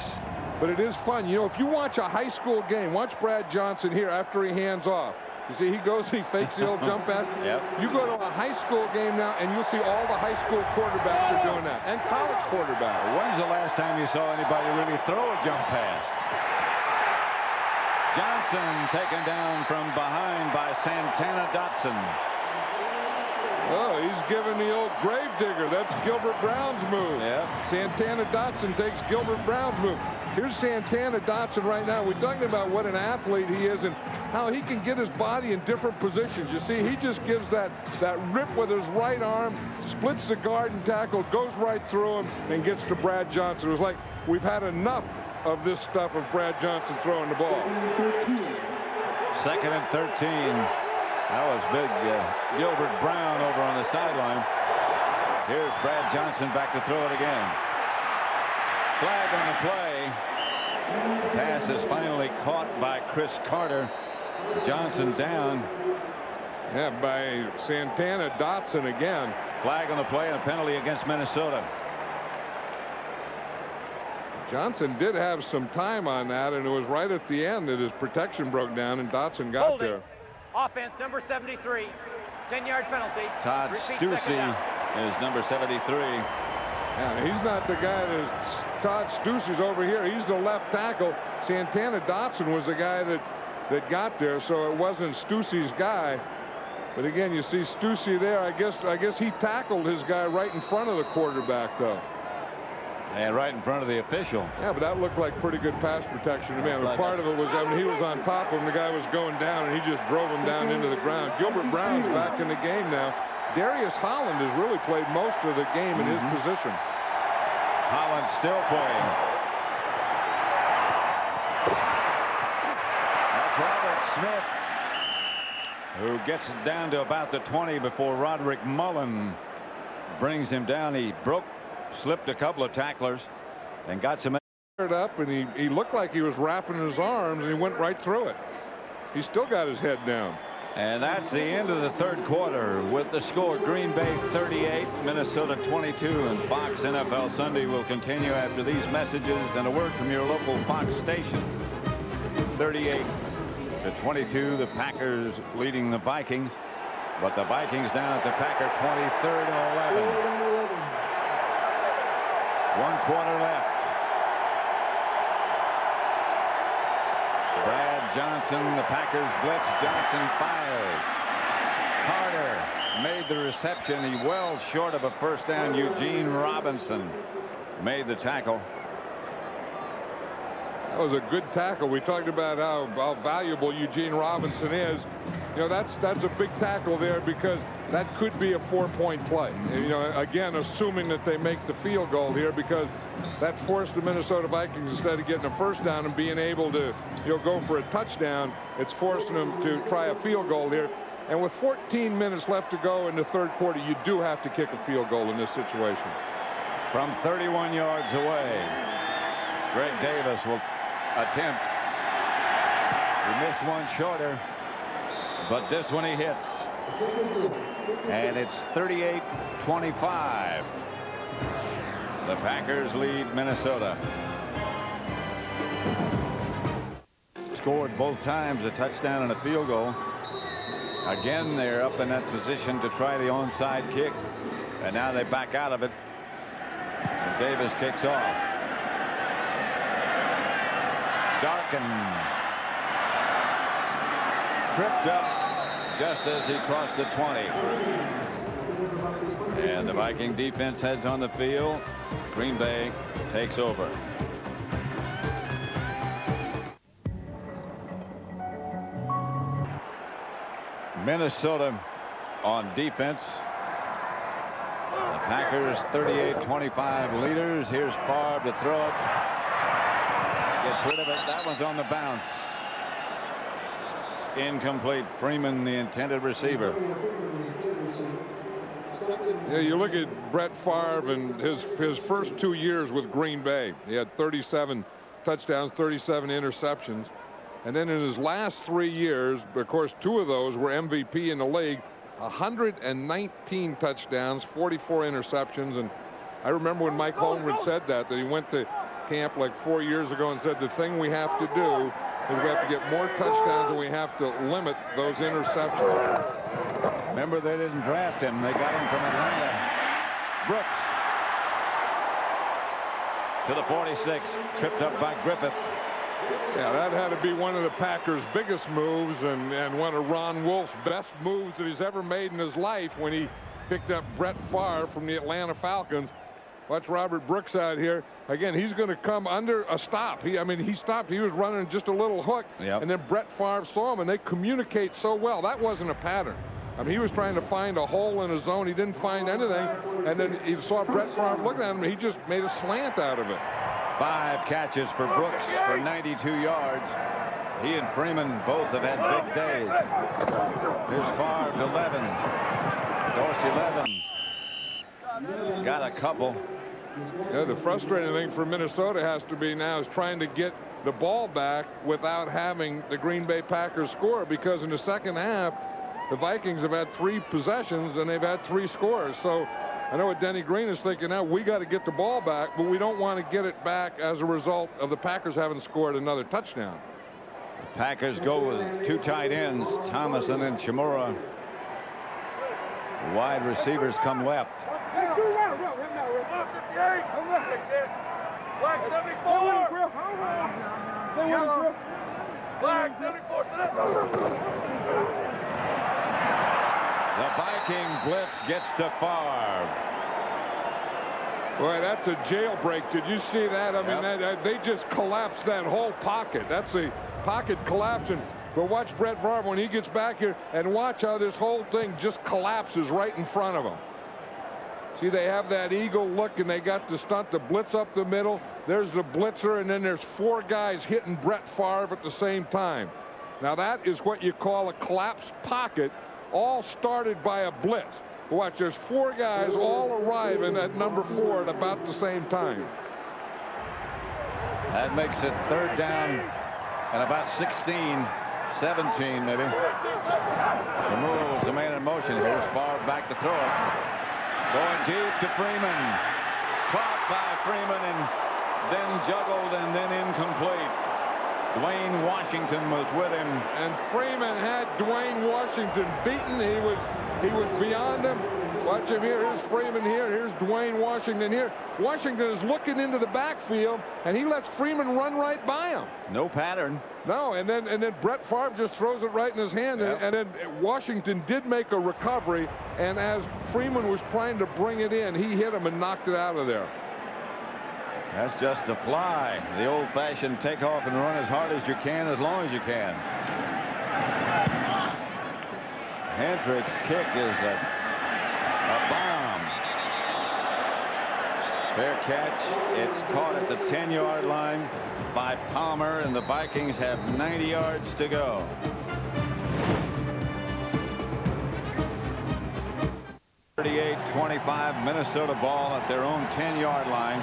But it is fun. You know, if you watch a high school game, watch Brad Johnson here after he hands off. You see, he goes, he fakes the old jump pass. You go to a high school game now, and you'll see all the high school quarterbacks are doing that, and college quarterbacks. When's the last time you saw anybody really throw a jump pass? Johnson taken down from behind by Santana Dotson. Oh, he's giving the old grave digger. That's Gilbert Brown's move. Santana Dotson takes Gilbert Brown's move. Here's Santana Dotson right now. We're talking about what an athlete he is and how he can get his body in different positions. You see, he just gives that rip with his right arm, splits the guard and tackle, goes right through him, and gets to Brad Johnson. It was like we've had enough of this stuff of Brad Johnson throwing the ball. 2nd and 13. That was big. Gilbert Brown over on the sideline. Here's Brad Johnson back to throw it again. Flag on the play. The pass is finally caught by Chris Carter. Johnson down. Yeah, by Santana Dotson again. Flag on the play and a penalty against Minnesota. Johnson did have some time on that, and it was right at the end that his protection broke down and Dotson got there. Offense number 73, 10-yard penalty. Todd Stussy is number 73. Yeah, he's not the guy that Todd Stussy's over here. He's the left tackle. Santana Dotson was the guy that got there, so it wasn't Stussy's guy. But again, you see Stussy there. I guess he tackled his guy right in front of the quarterback, though. And right in front of the official. Yeah, but that looked like pretty good pass protection to me. I mean, part of it was, I mean, he was on top of him. The guy was going down, and he just drove him down into the ground. Gilbert Brown's back in the game now. Darius Holland has really played most of the game in his position. Holland still playing. That's Robert Smith, who gets it down to about the 20 before Roderick Mullen brings him down. He slipped a couple of tacklers and got some up, and he looked like he was wrapping his arms, and he went right through it. He still got his head down. And that's the end of the third quarter with the score: Green Bay 38, Minnesota 22. And Fox NFL Sunday will continue after these messages and a word from your local Fox station. 38-22, the Packers leading the Vikings, but the Vikings down at the Packer 23rd and 11. 1 quarter left. Brad Johnson, the Packers blitz. Johnson fires. Carter made the reception. He well short of a first down. Eugene Robinson made the tackle. That was a good tackle. We talked about how valuable Eugene Robinson is. You know, that's a big tackle there, because that could be a 4-point play. You know, again, assuming that they make the field goal here, because that forced the Minnesota Vikings, instead of getting a first down and being able to, you know, go for a touchdown, it's forcing them to try a field goal here. And with 14 minutes left to go in the third quarter, you do have to kick a field goal in this situation. From 31 yards away, Greg Davis will attempt. He missed one shorter, but this one he hits. And it's 38-25. The Packers lead Minnesota. Scored both times, a touchdown and a field goal. Again, they're up in that position to try the onside kick, and now they back out of it. And Davis kicks off. Darkin tripped up just as he crossed the 20. And the Viking defense heads on the field. Green Bay takes over. Minnesota on defense. The Packers 38-25 leaders. Here's Favre to throw it. Gets rid of it. That one's on the bounce. Incomplete. Freeman, the intended receiver. Yeah, you look at Brett Favre and his first 2 years with Green Bay. He had 37 touchdowns, 37 interceptions. And then in his last 3 years, of course, 2 of those were MVP in the league. 119 touchdowns, 44 interceptions. And I remember when Mike Holmgren said that he went to camp like 4 years ago and said the thing we have to do is we have to get more touchdowns and we have to limit those interceptions. Remember, they didn't draft him. They got him from Atlanta. Brooks to the 46, tripped up by Griffith. Yeah, that had to be one of the Packers' biggest moves, and one of Ron Wolf's best moves that he's ever made in his life, when he picked up Brett Favre from the Atlanta Falcons. Watch Robert Brooks out here. Again, he's going to come under a stop. He stopped. He was running just a little hook. Yep. And then Brett Favre saw him, and they communicate so well. That wasn't a pattern. I mean, he was trying to find a hole in his zone. He didn't find anything. And then he saw Brett Favre looking at him, and he just made a slant out of it. 5 catches for Brooks for 92 yards. He and Freeman both have had big days. Here's Favre, 11. Dorsey, 11. Got a couple. Yeah, the frustrating thing for Minnesota has to be now is trying to get the ball back without having the Green Bay Packers score, because in the second half, the Vikings have had 3 possessions and they've had 3 scores. So I know what Denny Green is thinking now. We got to get the ball back, but we don't want to get it back as a result of the Packers having scored another touchdown. The Packers go with 2 tight ends, Thomason and Shimura. Wide receivers come left. Black 74. Black 74. The Viking blitz gets to Favre. Boy, that's a jailbreak. Did you see that? I mean, they just collapsed that whole pocket. That's a pocket collapse. And But watch Brett Favre when he gets back here, and watch how this whole thing just collapses right in front of him. See, they have that eagle look, and they got the stunt, the blitz up the middle. There's the blitzer, and then there's 4 guys hitting Brett Favre at the same time. Now, that is what you call a collapsed pocket, all started by a blitz. Watch, there's 4 guys all arriving at number 4 at about the same time. That makes it 3rd down and about 16, 17 maybe. The moves, the man in motion. Here's Favre back to throw it. Going deep to Freeman. Caught by Freeman and then juggled and then incomplete. Dwayne Washington was with him. And Freeman had Dwayne Washington beaten. He was beyond him. Watch him here. Here's Freeman here. Here's Dwayne Washington here. Washington is looking into the backfield, and he lets Freeman run right by him. No pattern. No, and then Brett Favre just throws it right in his hand, yep. and then Washington did make a recovery, and as Freeman was trying to bring it in, he hit him and knocked it out of there. That's just the fly. The old-fashioned take off and run as hard as you can, as long as you can. Hendricks' kick is a bomb. Fair catch. It's caught at the 10-yard line by Palmer, and the Vikings have 90 yards to go. (38-25) Minnesota ball at their own 10-yard line.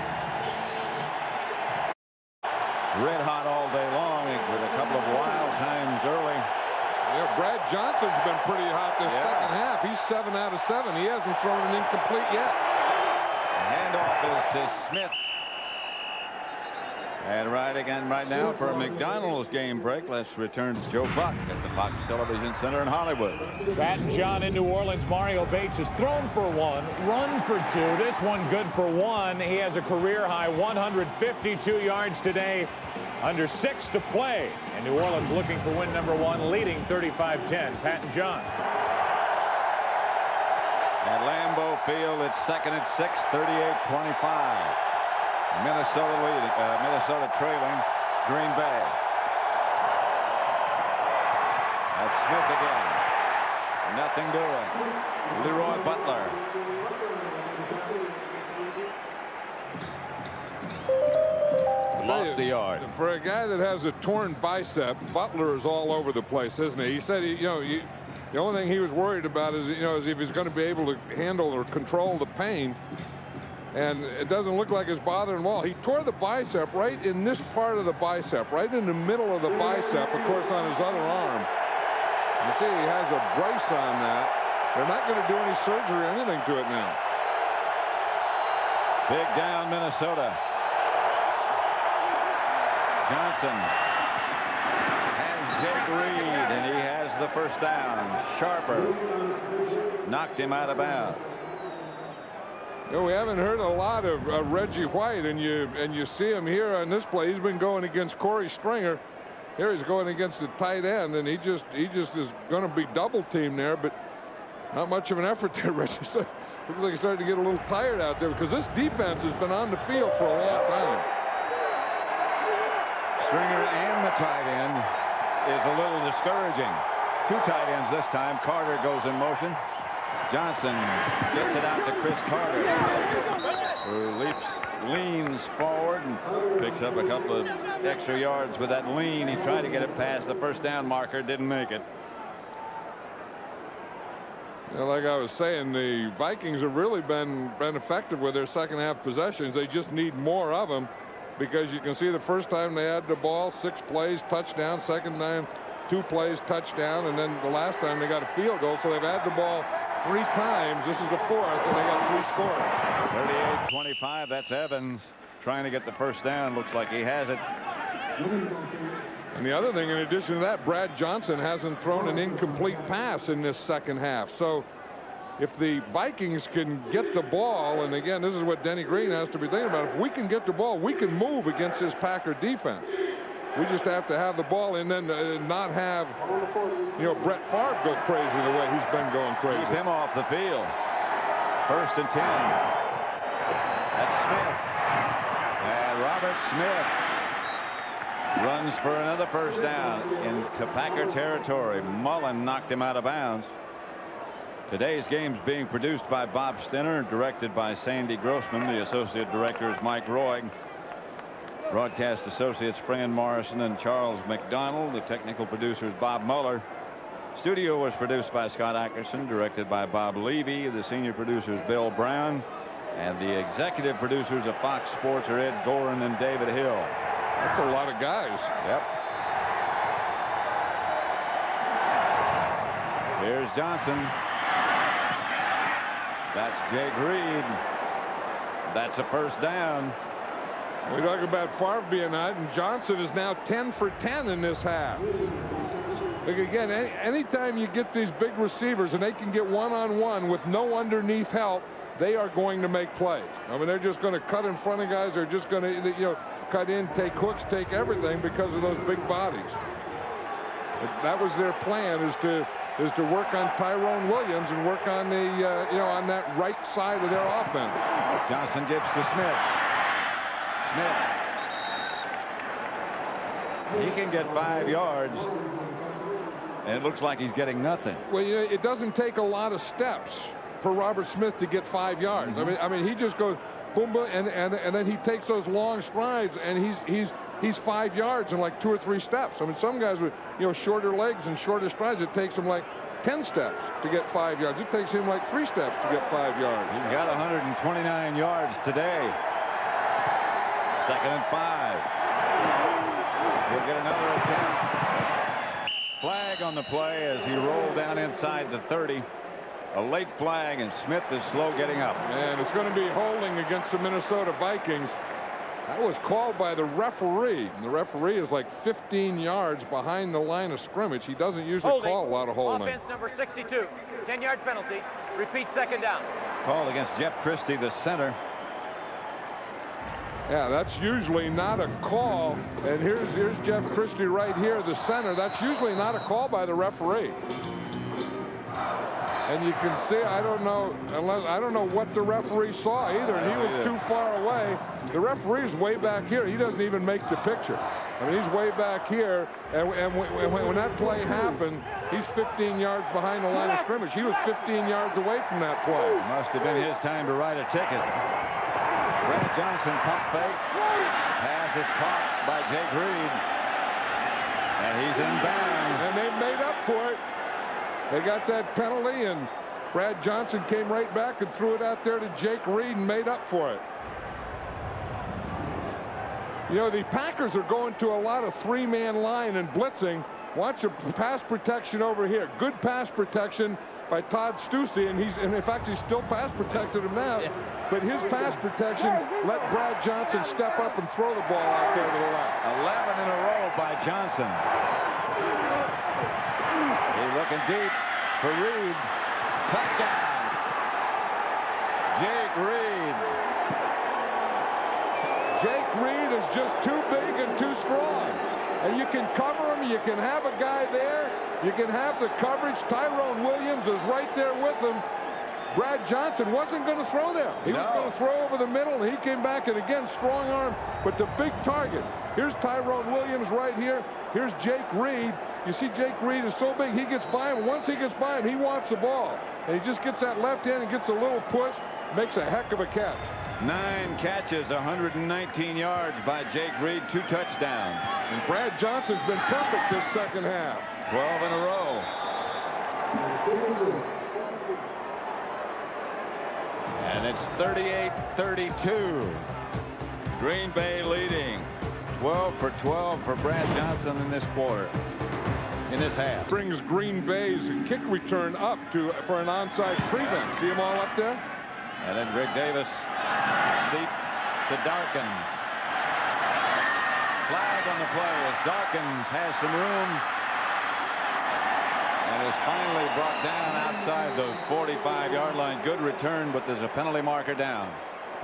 Red hot all day long with a couple of wild times early. Yeah, Brad Johnson's been pretty hot this second half. He's 7 out of 7. He hasn't thrown an incomplete yet. The handoff is to Smith. And right now for a McDonald's game break, let's return to Joe Buck at the Fox Television Center in Hollywood. Pat and John in New Orleans. Mario Bates has thrown for 1, run for 2. This one good for 1. He has a career high 152 yards today. Under 6 to play. And New Orleans looking for win number 1, leading 35-10. Pat and John. At Lambeau Field, it's 2nd and 6, 38-25. Minnesota leading, Minnesota trailing Green Bay. That's Smith again. Nothing doing. Leroy Butler. Lost the yard. For a guy that has a torn bicep, Butler is all over the place, isn't he? He said, the only thing he was worried about is, is if he's going to be able to handle or control the pain. And it doesn't look like it's bothering him all. He tore the bicep right in this part of the bicep, right in the middle of the bicep, of course, on his other arm. You see he has a brace on that. They're not going to do any surgery or anything to it now. Big down, Minnesota. Johnson has Jake Reed, and he has the first down. Sharper knocked him out of bounds. We haven't heard a lot of Reggie White, and you see him here on this play. He's been going against Corey Stringer. Here he's going against the tight end, and he just is going to be double teamed there, but not much of an effort there. Reggie looks like he's starting to get a little tired out there because this defense has been on the field for a long time. Stringer and the tight end is a little discouraging. 2 tight ends this time. Carter goes in motion. Johnson gets it out to Chris Carter, who leans forward and picks up a couple of extra yards with that lean. He tried to get it past the first down marker, didn't make it. Like I was saying, the Vikings have really been effective with their second half possessions. They just need more of them, because you can see the first time they had the ball, 6 plays, touchdown. Second time, 2 plays, touchdown. And then the last time they got a field goal. So they've had the ball 3 times. This is the 4th, and they got 3 scores. 38-25. That's Evans trying to get the first down. Looks like he has it. And the other thing, in addition to that, Brad Johnson hasn't thrown an incomplete pass in this second half. So if the Vikings can get the ball, and again, this is what Denny Green has to be thinking about. If we can get the ball, we can move against this Packer defense. We just have to have the ball and then not have, Brett Favre go crazy the way he's been going crazy. Keep him off the field. 1st and 10. That's Smith. And Robert Smith Runs for another first down into Packer territory. Mullen knocked him out of bounds. Today's game's being produced by Bob Stinner, directed by Sandy Grossman. The associate director is Mike Roy. Broadcast associates Fran Morrison and Charles McDonald. The technical producer is Bob Mueller. Studio was produced by Scott Ackerson, directed by Bob Levy. The senior producer is Bill Brown. And the executive producers of Fox Sports are Ed Gorin and David Hill. That's a lot of guys. Yep. Here's Johnson. That's Jake Reed. That's a first down. We talk about Favre being out, and Johnson is now 10 for 10 in this half. Look, again, anytime you get these big receivers and they can get one-on-one with no underneath help, they are going to make plays. I mean, they're just going to cut in front of guys. They're just going to, cut in, take hooks, take everything because of those big bodies. That was their plan, is to work on Tyrone Williams and work on the, on that right side of their offense. Johnson gives to Smith. Smith. He can get 5 yards. And it looks like he's getting nothing. Well, it doesn't take a lot of steps for Robert Smith to get 5 yards. I mean, he just goes boom, boom, and then he takes those long strides, and he's 5 yards in like 2 or 3 steps. I mean, some guys with shorter legs and shorter strides, it takes them like 10 steps to get 5 yards. It takes him like 3 steps to get 5 yards. He got 129 yards today. 2nd and 5. He'll get another attempt. Flag on the play as he rolled down inside the 30. A late flag, and Smith is slow getting up. And it's going to be holding against the Minnesota Vikings. That was called by the referee. And the referee is like 15 yards behind the line of scrimmage. He doesn't usually call a lot of holding. Offense number 62. 10-yard penalty. Repeat, 2nd down. Called against Jeff Christie, the center. Yeah, that's usually not a call. And here's Jeff Christie right here, the center. That's usually not a call by the referee. And you can see, I don't know what the referee saw either, and he was too far away. The referee's way back here. He doesn't even make the picture. I mean, he's way back here, and when that play happened, he's 15 yards behind the line of scrimmage. He was 15 yards away from that play. Must have been his time to write a ticket. Brad Johnson pump fake. Pass is caught by Jake Reed. And he's inbound. And they made up for it. They got that penalty, and Brad Johnson came right back and threw it out there to Jake Reed and made up for it. The Packers are going to a lot of 3-man line and blitzing. Watch the pass protection over here. Good pass protection by Todd Stussy, and in fact, he's still pass protected him now. But his pass protection let Brad Johnson step up and throw the ball out there to the left. 11 in a row by Johnson. He's looking deep for Reed. Touchdown. Jake Reed. Jake Reed is just too big and too strong. And you can cover him. You can have a guy there. You can have the coverage. Tyrone Williams is right there with him. Brad Johnson wasn't going to throw there. He was going to throw over the middle, and he came back, and again, strong arm, but the big target. Here's Tyrone Williams right here. Here's Jake Reed. You see Jake Reed is so big, he gets by him. Once he gets by him, he wants the ball. And he just gets that left hand and gets a little push, makes a heck of a catch. 9 catches, 119 yards by Jake Reed, 2 touchdowns. And Brad Johnson's been perfect this second half. 12 in a row. And it's 38-32. Green Bay leading. 12 for 12 for Brad Johnson in this quarter. In this half. Brings Green Bay's kick return up for an onside prevent. See them all up there? And then Greg Davis deep to Darkins. Flag on the play as Darkins has some room and is finally brought down outside the 45-yard line. Good return, but there's a penalty marker down.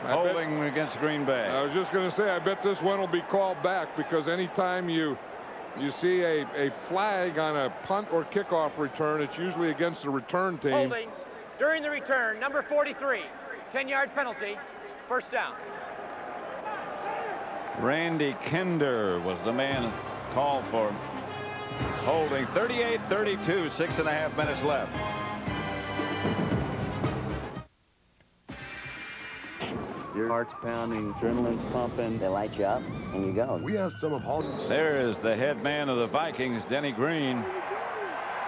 Holding against Green Bay. I was just going to say, I bet this one will be called back, because anytime you see a flag on a punt or kickoff return, it's usually against the return team. Holding during the return, number 43. 10-yard penalty, first down. Randy Kinder was the man called for holding. 38-32, 6.5 minutes left. Your heart's pounding, adrenaline's pumping. They light you up, and you go. We asked some of Hollywood. There is the head man of the Vikings, Denny Green.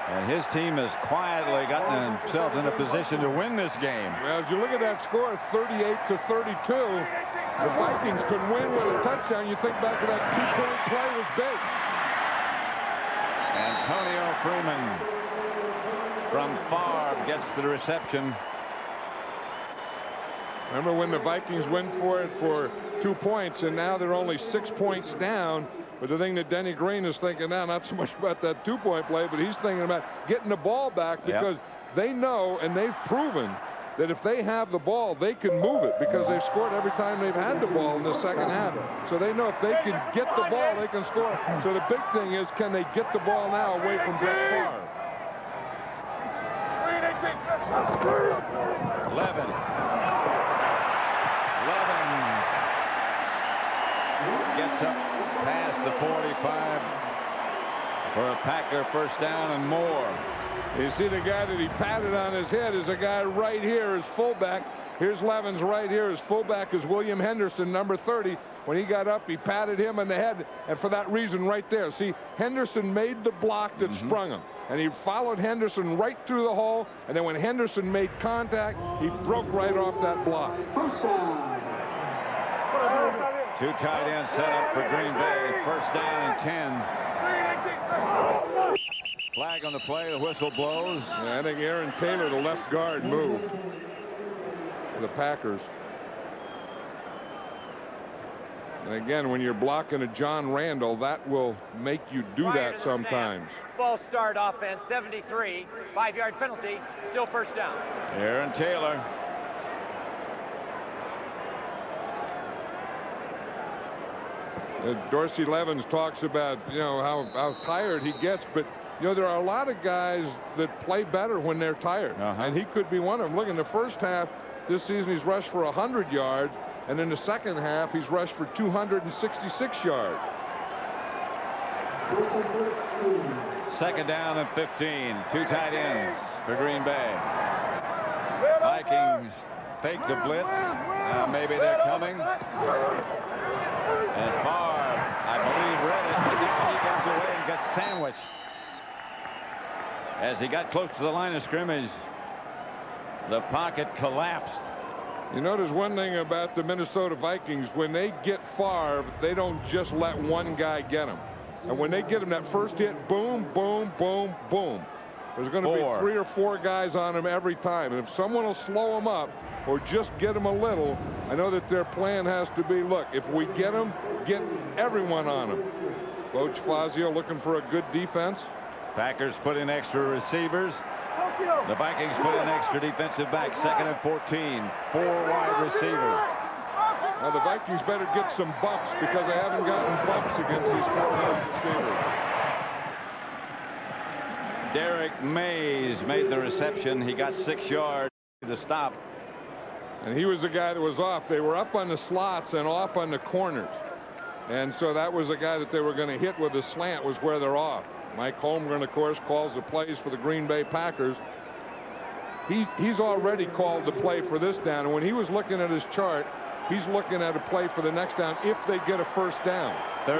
And his team has quietly gotten themselves in a position to win this game. Well, as you look at that score, 38-32, the Vikings could win with a touchdown. You think back to that 2-point play was big. Antonio Freeman from Favre gets the reception. Remember when the Vikings went for it for 2 points, and now they're only 6 points down. But the thing that Denny Green is thinking now, not so much about that 2-point play, but he's thinking about getting the ball back, because they know and they've proven that if they have the ball, they can move it, because they've scored every time they've had the ball in the second half. So they know if they can get the ball, they can score. So the big thing is, can they get the ball now away from Brett Favre? 11. Gets up past the 45 for a Packer first down and more. You see the guy that he patted on his head is a guy right here, his fullback. Here's Levens right here. His fullback is William Henderson, number 30. When he got up, he patted him on the head, and for that reason right there. See, Henderson made the block that sprung him, and he followed Henderson right through the hole, and then when Henderson made contact, he broke right off that block. Two tight ends set up for Green Bay. First down and 10. Flag on the play. The whistle blows. Yeah, I think Aaron Taylor, the left guard, moved for the Packers. And again, when you're blocking a John Randall, that will make you do that sometimes. False start offense, 73. 5-yard penalty. Still first down. Aaron Taylor. Dorsey Levens talks about, how tired he gets, but there are a lot of guys that play better when they're tired, and he could be one of them. Look, in the first half this season, he's rushed for 100 yards, and in the second half, he's rushed for 266 yards. Second down and 15. Two tight ends for Green Bay. Vikings fake the blitz. Maybe they're coming. And Favre, I believe, read it, but now he comes away and gets sandwiched. As he got close to the line of scrimmage, the pocket collapsed. You notice one thing about the Minnesota Vikings: when they get Favre, they don't just let one guy get him. And when they get him that first hit, boom, boom, boom, boom. There's going to be 3 or 4 guys on him every time. And if someone will slow him up or just get him a little, I know that their plan has to be, look, if we get him, get everyone on him. Coach Fazio looking for a good defense. Packers put in extra receivers. The Vikings put in extra defensive backs. 2nd and 14. 4 wide receivers. Now the Vikings better get some bumps, because they haven't gotten bumps against these 4 wide receivers. Derek Mays made the reception. He got 6 yards to stop. And he was the guy that was off. They were up on the slots and off on the corners. And so that was the guy that they were going to hit with the slant, was where they're off. Mike Holmgren, of course, calls the plays for the Green Bay Packers. He's already called the play for this down. And when he was looking at his chart, he's looking at a play for the next down if they get a first down. He's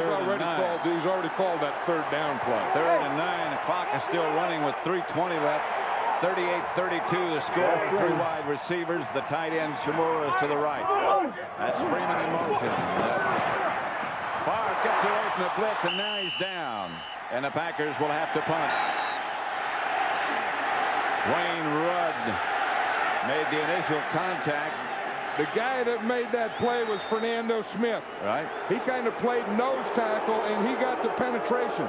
already called that 3rd down play. 3rd and 9. The clock is still running with 3:20 left. 38-32 the score. 3 wide receivers. The tight end Shimura is to the right. That's Freeman in motion. Favre gets away from the blitz, and now he's down. And the Packers will have to punt. Wayne Rudd made the initial contact. The guy that made that play was Fernando Smith. Right. He kind of played nose tackle, and he got the penetration.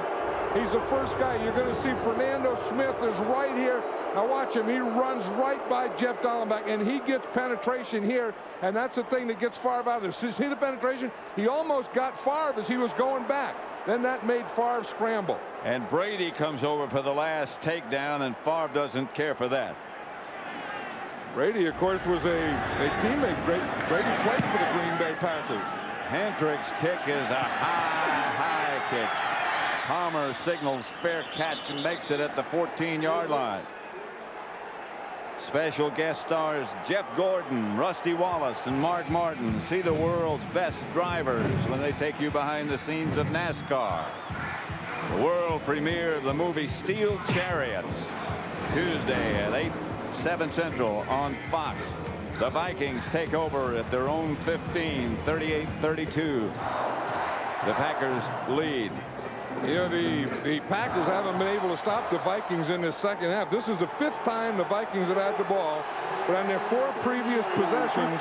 He's the first guy. You're going to see Fernando Smith is right here. Now watch him. He runs right by Jeff Dallenbach, and he gets penetration here, and that's the thing that gets Favre out of this. See the penetration? He almost got Favre as he was going back. Then that made Favre scramble. And Brady comes over for the last takedown, and Favre doesn't care for that. Brady, of course, was a teammate. Brady played for the Green Bay Packers. Hendricks' kick is a high kick. Palmer signals fair catch and makes it at the 14-yard line. Special guest stars Jeff Gordon, Rusty Wallace, and Mark Martin. See the world's best drivers when they take you behind the scenes of NASCAR. The world premiere of the movie Steel Chariots, Tuesday at 8/7 Central on Fox. The Vikings take over at their own 15, 38-32. The Packers lead. You know, the Packers haven't been able to stop the Vikings in the second half. This is the 5th time the Vikings have had the ball, but on their 4 previous possessions,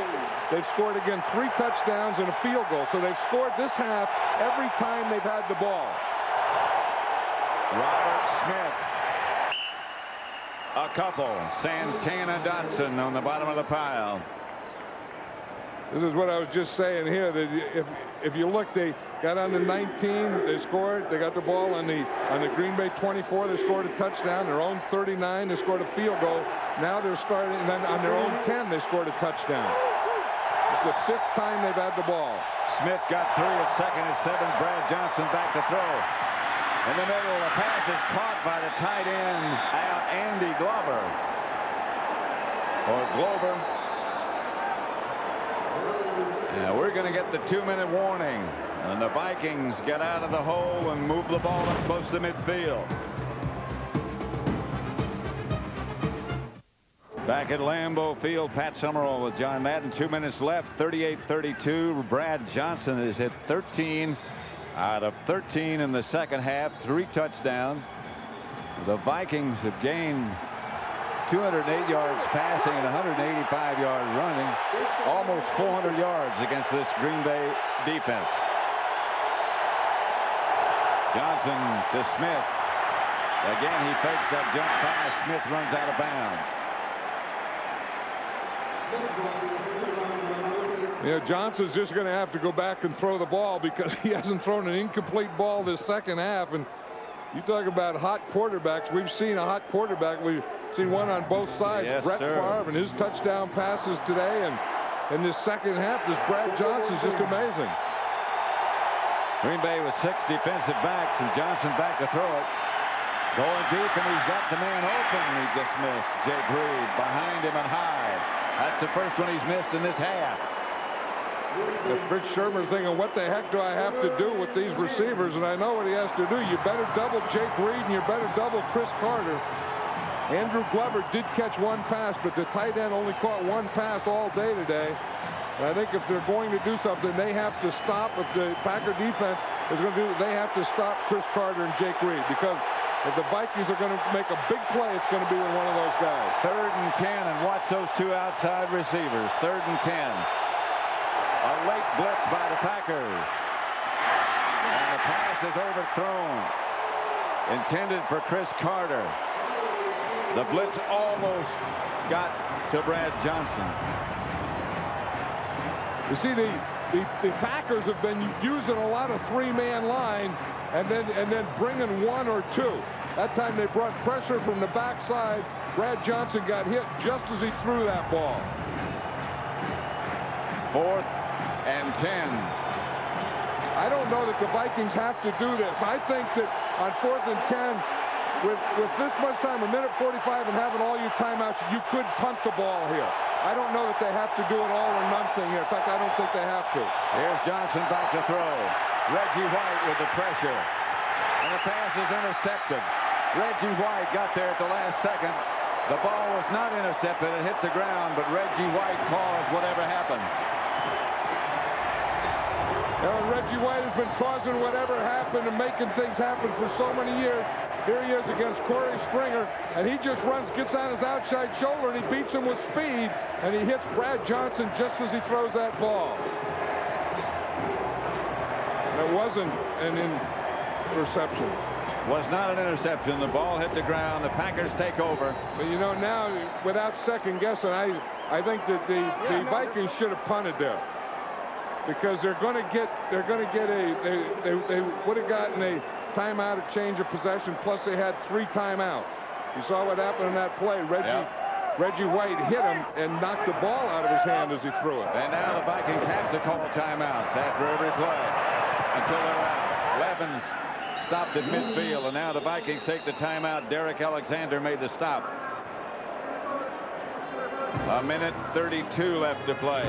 they've scored again 3 touchdowns and a field goal. So they've scored this half every time they've had the ball. Robert Smith. A couple. Santana Dotson on the bottom of the pile. This is what I was just saying here, that if you look, they got on the 19, they scored, they got the ball on the Green Bay 24, they scored a touchdown, their own 39, they scored a field goal. Now they're starting, and then on their own 10, they scored a touchdown. It's the 5th time they've had the ball. Smith got 3 at 2nd and 7. Brad Johnson back to throw. In the middle, the pass is caught by the tight end, Andy Glover. Or Glover. Now we're going to get the 2-minute warning. And the Vikings get out of the hole and move the ball up close to midfield. Back at Lambeau Field, Pat Summerall with John Madden. 2 minutes left, 38-32. Brad Johnson has hit 13 out of 13 in the second half, 3 touchdowns. The Vikings have gained 208 yards passing and 185 yards running. Almost 400 yards against this Green Bay defense. Johnson to Smith. Again, he fakes that jump pass. Smith runs out of bounds. Yeah, Johnson's just going to have to go back and throw the ball because he hasn't thrown an incomplete ball this second half. And you talk about hot quarterbacks. We've seen a hot quarterback. We've seen one on both sides. Yes, Brett Favre and his touchdown passes today. And in this second half, this Brad Johnson's just amazing. Green Bay with 6 defensive backs, and Johnson back to throw it. Going deep, and he's got the man open. He just missed. Jake Reed behind him and high. That's the first one he's missed in this half. If Rich Shermer's thinking, what the heck do I have to do with these receivers? And I know what he has to do. You better double Jake Reed, and you better double Chris Carter. Andrew Glover did catch 1 pass, but the tight end only caught 1 pass all day today. And I think if they're going to do something, they have to stop. If the Packer defense is going to do it, they have to stop Chris Carter and Jake Reed, because if the Vikings are going to make a big play, it's going to be with one of those guys. 3rd and 10, and watch those 2 outside receivers. 3rd and 10. A late blitz by the Packers. And the pass is overthrown. Intended for Chris Carter. The blitz almost got to Brad Johnson. You see, the Packers have been using a lot of 3-man line and then bringing 1 or 2. That time they brought pressure from the backside. Brad Johnson got hit just as he threw that ball. 4th and 10. I don't know that the Vikings have to do this. I think that on 4th and 10, with this much time, 1:45, and having all your timeouts, you could punt the ball here. I don't know that they have to do an all or none thing here. In fact, I don't think they have to. Here's Johnson back to throw. Reggie White with the pressure. And the pass is intercepted. Reggie White got there at the last second. The ball was not intercepted. It hit the ground, but Reggie White caused whatever happened. Reggie White has been causing whatever happened and making things happen for so many years. Here he is against Corey Stringer, and he just runs, gets on his outside shoulder, and he beats him with speed, and he hits Brad Johnson just as he throws that ball. And it wasn't an interception. Was not an interception. The ball hit the ground. The Packers take over. But you know, now without second guessing, I think that the Vikings should have punted there, because they're going to get they would have gotten a timeout, a change of possession, plus they had 3 timeouts. You saw what happened in that play. Reggie Reggie White hit him and knocked the ball out of his hand as he threw it. And now the Vikings have to call timeouts after every play until they're out. Levens stopped at midfield, and now the Vikings take the timeout. Derek Alexander made the stop. A minute 32 left to play.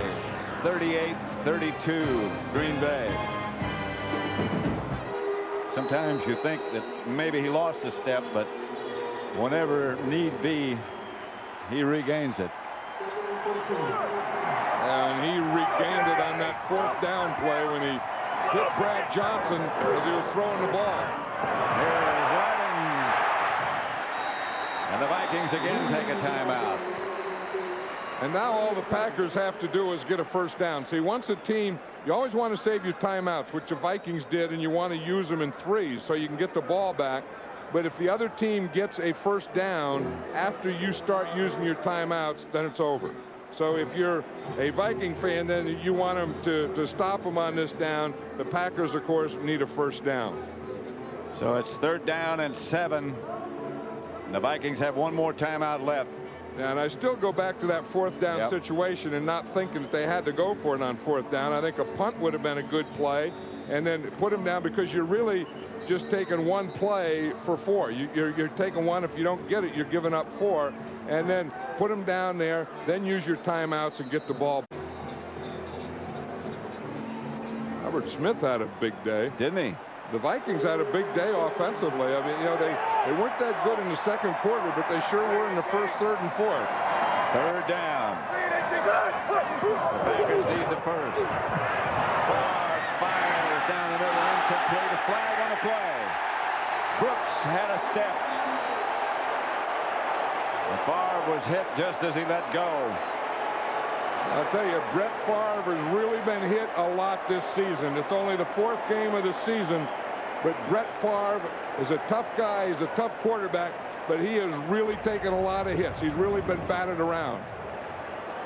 38-32, Green Bay. Sometimes you think that maybe he lost a step, but whenever need be, he regains it. And he regained it on that 4th down play when he hit Brad Johnson as he was throwing the ball. Here's Levens. And the Vikings again take a timeout. And now all the Packers have to do is get a 1st down. See, once a team, you always want to save your timeouts, which the Vikings did, and you want to use them in 3s so you can get the ball back. But if the other team gets a 1st down after you start using your timeouts, then it's over. So if you're a Viking fan, then you want them to stop them on this down. The Packers, of course, need a 1st down. So it's 3rd down and 7. And the Vikings have one more timeout left. And I still go back to that 4th down situation and not thinking that they had to go for it on 4th down. I think a punt would have been a good play, and then put them down, because you're really just taking one play for 4. You're taking one. If you don't get it, you're giving up 4. And then put them down there, then use your timeouts and get the ball. Albert Smith had a big day. Didn't he? The Vikings had a big day offensively. I mean, you know, they weren't that good in the 2nd quarter, but they sure were in the 1st, 3rd, and 4th. 3rd down. The Packers need the 1st. Fires down the middle, incomplete. A flag on the play. Brooks had a step. And Favre was hit just as he let go. I'll tell you, Brett Favre has really been hit a lot this season. It's only the 4th game of the season, but Brett Favre is a tough guy. He's a tough quarterback, but he has really taken a lot of hits. He's really been batted around.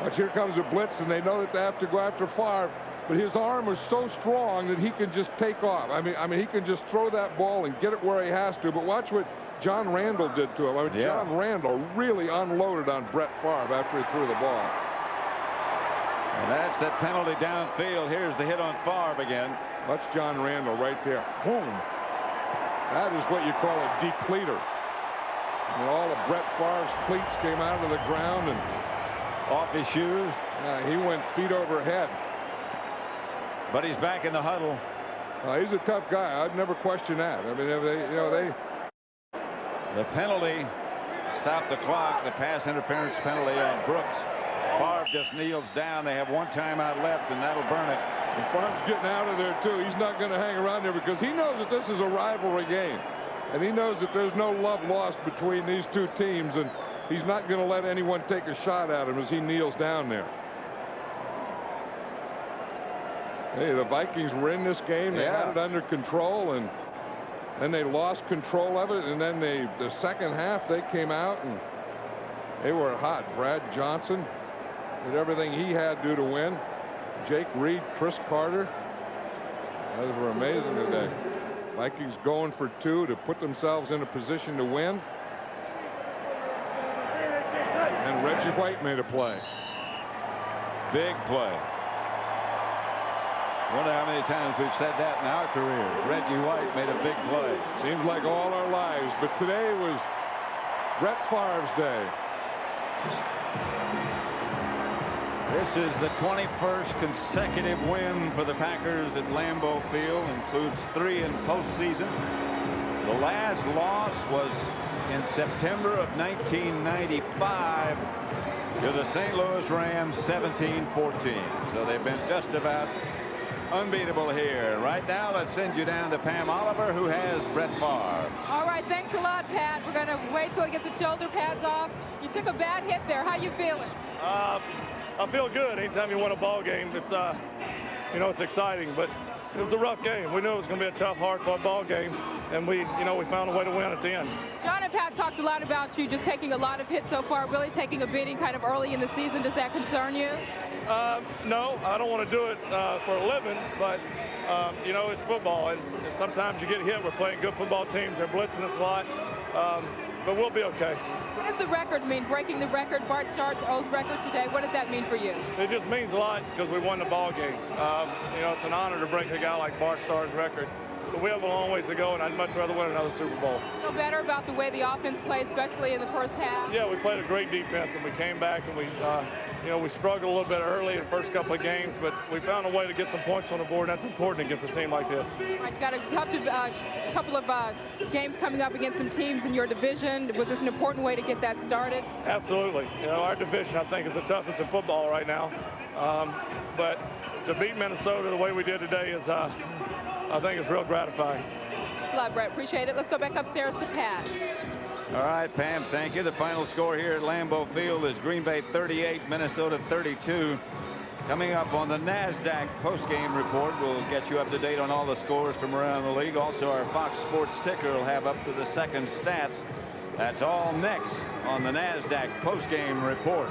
But here comes a blitz, and they know that they have to go after Favre, but his arm is so strong that he can just take off. I mean, he can just throw that ball and get it where he has to. But watch what John Randall did to him. I mean, John Randall really unloaded on Brett Favre after he threw the ball. And that's that penalty downfield. Here's the hit on Favre again. That's John Randall right there. Boom. That is what you call a depleter. And all of Brett Favre's cleats came out of the ground and off his shoes. He went feet over head. But he's back in the huddle. He's a tough guy. I'd never question that. I mean, the penalty stopped the clock. The pass interference penalty on Brooks. Favre just kneels down. They have one timeout left, and that'll burn it. And Favre's getting out of there, too. He's not going to hang around there because he knows that this is a rivalry game. And he knows that there's no love lost between these two teams, and he's not going to let anyone take a shot at him as he kneels down there. Hey, the Vikings were in this game. They had it under control, and then they lost control of it. And then the second half, they came out, and they were hot. Brad Johnson did everything he had to win. Jake Reed, Chris Carter. Those were amazing today. Vikings going for 2 to put themselves in a position to win. And Reggie White made a play. Big play. Wonder how many times we've said that in our careers. Reggie White made a big play. Seems like all our lives, but today was Brett Favre's day. This is the 21st consecutive win for the Packers at Lambeau Field. Includes 3 in postseason. The last loss was in September of 1995 to the St. Louis Rams, 17-14. So they've been just about unbeatable here. Right now, let's send you down to Pam Oliver, who has Brett Favre. All right, thanks a lot, Pat. We're going to wait till he gets the shoulder pads off. You took a bad hit there. How you feeling? I feel good. Anytime you win a ball game, it's it's exciting, but it was a rough game. We knew it was going to be a tough, hard-fought ball game, and we found a way to win at the end. John and Pat talked a lot about you just taking a lot of hits so far, really taking a beating kind of early in the season. Does that concern you? No, I don't want to do it for a living, but it's football, and sometimes you get hit. We're playing good football teams. They're blitzing us a lot, but we'll be okay. What does the record mean? Breaking the record, Bart Starr's record today. What does that mean for you? It just means a lot because we won the ball game. You know, it's an honor to break a guy like Bart Starr's record. But we have a long ways to go, and I'd much rather win another Super Bowl. Feel better about the way the offense played, especially in the first half? Yeah, we played a great defense, and we came back, and we, you know, we struggled a little bit early in the first couple of games, but we found a way to get some points on the board, and that's important against a team like this. All right, you got a couple of games coming up against some teams in your division. Was this an important way to get that started? Absolutely. You know, our division, I think, is the toughest in football right now. But to beat Minnesota the way we did today is, I think it's real gratifying. Thanks a lot, Brett. Appreciate it. Let's go back upstairs to Pat. All right, Pam, thank you. The final score here at Lambeau Field is Green Bay 38, Minnesota 32. Coming up on the NASDAQ postgame report, we'll get you up to date on all the scores from around the league. Also, our Fox Sports ticker will have up to the second stats. That's all next on the NASDAQ postgame report.